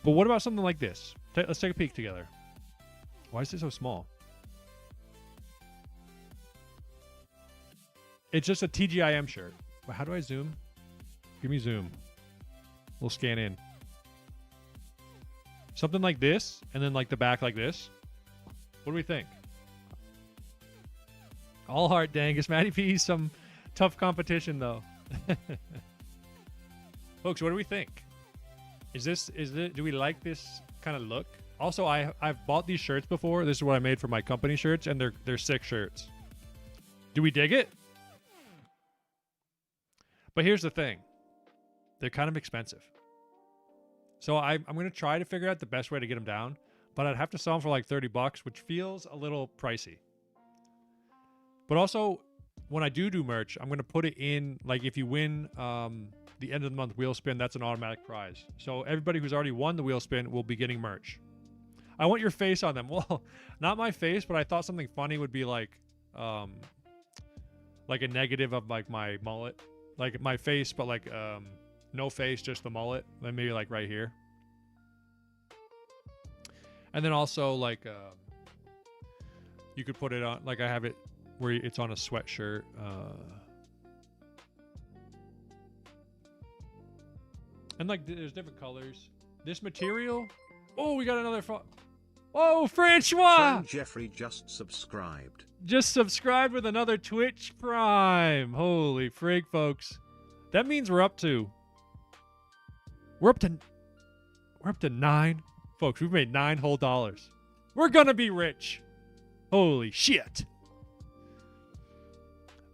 But what about something like this? Let's take a peek together. Why is it so small? It's just a TGIM shirt. How do I zoom? Give me zoom. We'll scan in. Something like this, and then like the back like this. What do we think? All heart, Dangus. Matty P, some tough competition though. Folks, what do we think? Do we like this kind of look? Also, I've bought these shirts before. This is what I made for my company shirts, and they're sick shirts. Do we dig it? But here's the thing. They're kind of expensive. So I'm going to try to figure out the best way to get them down, but I'd have to sell them for like $30, which feels a little pricey. But also, when I do merch, I'm going to put it in, like if you win the end of the month wheel spin, that's an automatic prize. So everybody who's already won the wheel spin will be getting merch. I want your face on them. Well, not my face, but I thought something funny would be like a negative of like my mullet, like my face, but like no face, just the mullet. Then maybe like right here. And then also like you could put it on, like I have it where it's on a sweatshirt. And like there's different colors. This material. Oh, we got another. Oh, Francois! Friend Jeffrey just subscribed. Just subscribed with another Twitch Prime. Holy frig, folks. That means we're up to 9. Folks, we've made $9 whole. We're gonna be rich. Holy shit.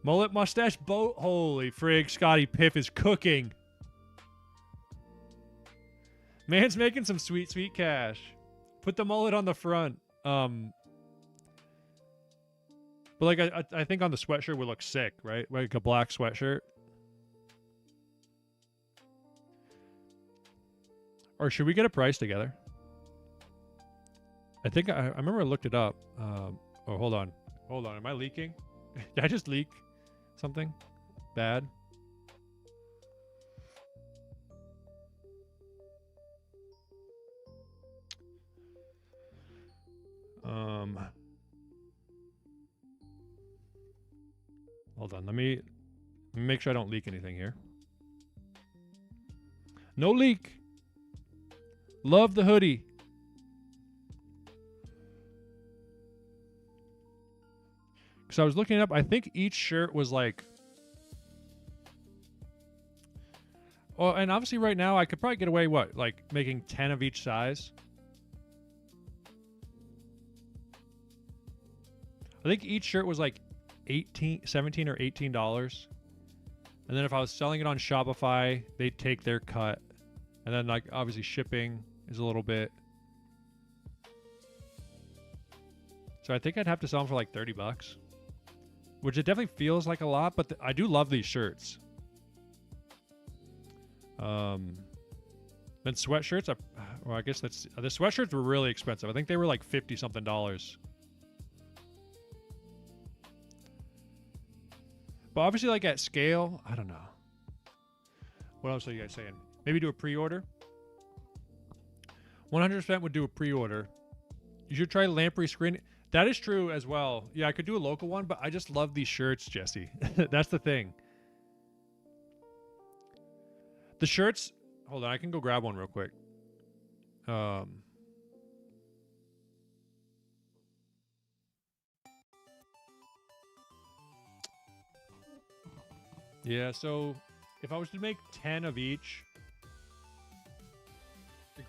Mullet mustache boat. Holy frig, Scotty Piff is cooking. Man's making some sweet, sweet cash. Put the mullet on the front. But like I think on the sweatshirt would look sick, right? Like a black sweatshirt. Or should we get a price together? I think I remember I looked it up. Oh, hold on. Hold on. Am I leaking? Did I just leak something bad? Hold on. Let me make sure I don't leak anything here. No leak. Love the hoodie. Because I was looking it up. I think each shirt was like... Well, and obviously right now I could probably get away, what? Like making 10 of each size? I think each shirt was like $17 or $18. And then if I was selling it on Shopify, they'd take their cut. And then like obviously shipping is a little bit. So I think I'd have to sell them for like $30. Which it definitely feels like a lot, but I do love these shirts. Then sweatshirts, well, I guess the sweatshirts were really expensive. I think they were like $50 something. But obviously, like at scale, I don't know. What else are you guys saying? Maybe do a pre-order. 100% would do a pre-order. You should try Lamprey screen. That is true as well. Yeah, I could do a local one, but I just love these shirts, Jesse. That's the thing. The shirts. Hold on, I can go grab one real quick. Yeah, so if I was to make 10 of each, the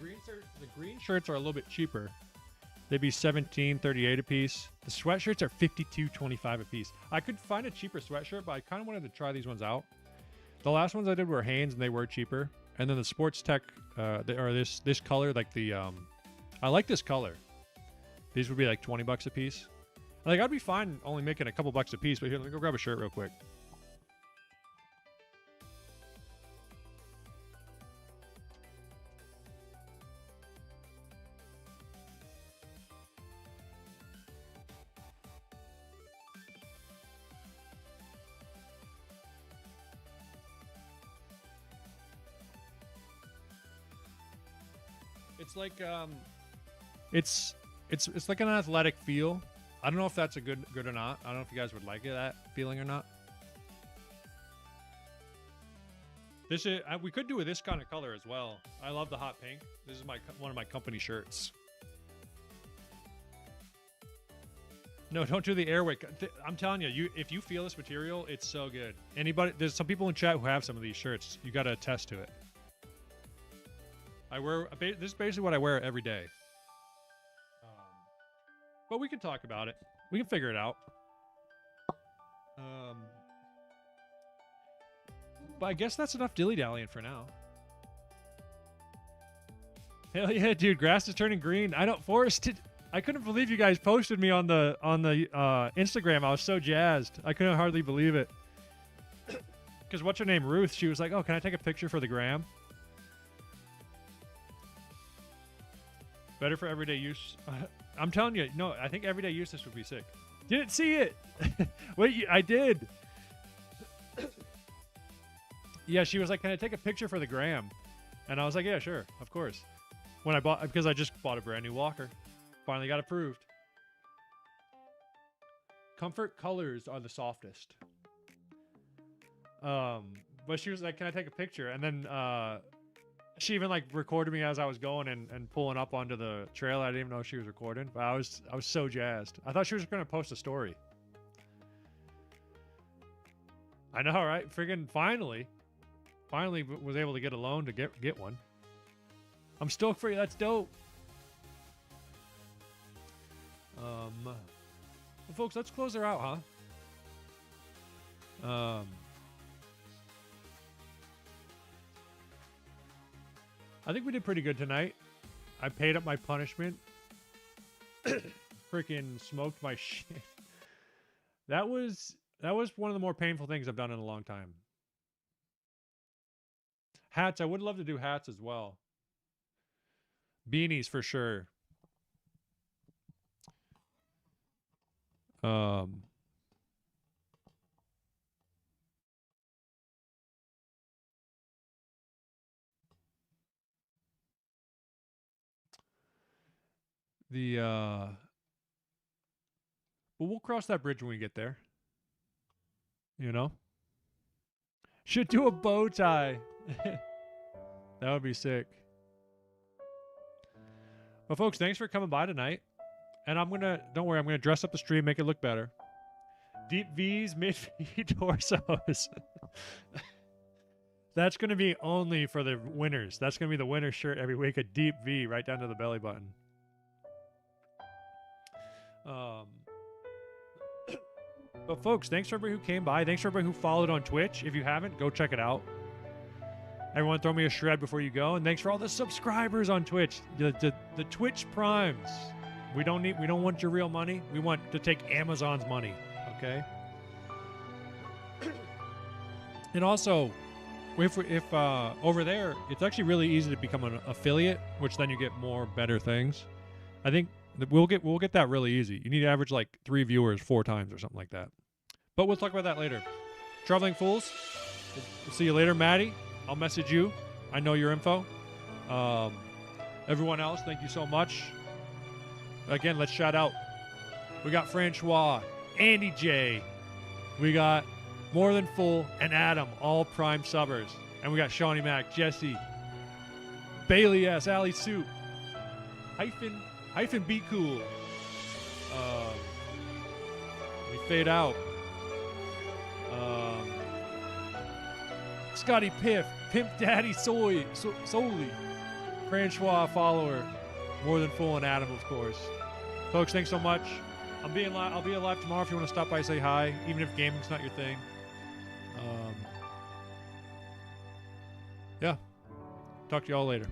green shirts are a little bit cheaper. They'd be $17.38 a piece. The sweatshirts are $52.25 a piece. I could find a cheaper sweatshirt, but I kind of wanted to try these ones out. The last ones I did were Hanes, and they were cheaper. And then the Sports Tech, this color, like the, I like this color. These would be like $20 a piece. Like I'd be fine only making a couple bucks a piece, but here, let me go grab a shirt real quick. It's like it's like an athletic feel. I don't know if that's a good or not. I don't know if you guys would like that feeling or not. This is we could do with this kind of color as well. I love the hot pink. This is one of my company shirts. No, don't do the Airwick. I'm telling you, if you feel this material, it's so good. There's some people in chat who have some of these shirts. You got to attest to it. This is basically what I wear every day. But we can talk about it. We can figure it out. But I guess that's enough dilly-dallying for now. Hell yeah, dude. Grass is turning green. I couldn't believe you guys posted me on the Instagram. I was so jazzed. I couldn't hardly believe it. Because what's her name? Ruth. She was like, oh, can I take a picture for the gram? Better for everyday use. I'm telling you, no, I think everyday use this would be sick. Didn't see it. Wait, I did. Yeah, she was like, "Can I take a picture for the gram?" And I was like, "Yeah, sure, of course." Because I just bought a brand new walker. Finally got approved. Comfort colors are the softest. But she was like, "Can I take a picture?" And then she even like recorded me as I was going and pulling up onto the trail. I didn't even know she was recording, but I was so jazzed. I thought she was gonna post a story. I know, right? Friggin' finally was able to get a loan to get one. I'm stoked for you. That's dope. Well, folks, let's close her out, huh? I think we did pretty good tonight. I paid up my punishment. Freaking smoked my shit. That was one of the more painful things I've done in a long time. Hats, I would love to do hats as well. Beanies for sure. But we'll cross that bridge when we get there. You know? Should do a bow tie. That would be sick. But folks, thanks for coming by tonight. And don't worry, I'm gonna dress up the stream, make it look better. Deep V's, mid V torsos. That's gonna be only for the winners. That's gonna be the winner's shirt every week, a deep V right down to the belly button. But folks, thanks for everybody who came by. Thanks for everybody who followed on Twitch. If you haven't, go check it out. Everyone throw me a shred before you go. And thanks for all the subscribers on Twitch. The Twitch Primes. We don't want your real money. We want to take Amazon's money. Okay? And also, if over there, it's actually really easy to become an affiliate, which then you get more better things. I think we'll get that really easy. You need to average like 3 viewers 4 times or something like that. But we'll talk about that later. Traveling Fools, we'll see you later. Maddie, I'll message you. I know your info. Everyone else, thank you so much. Again, let's shout out. We got Francois, Andy J. We got More Than Full and Adam, all prime subbers. And we got Shawnee Mac, Jesse, Bailey S, Ali Soup, Hyphen Be Cool. We fade out. Scotty Piff, Pimp Daddy Solely, Francois follower, More Than Full, and Adam, of course. Folks, thanks so much. I'll be alive tomorrow if you want to stop by, say hi, even if gaming's not your thing. Yeah. Talk to you all later.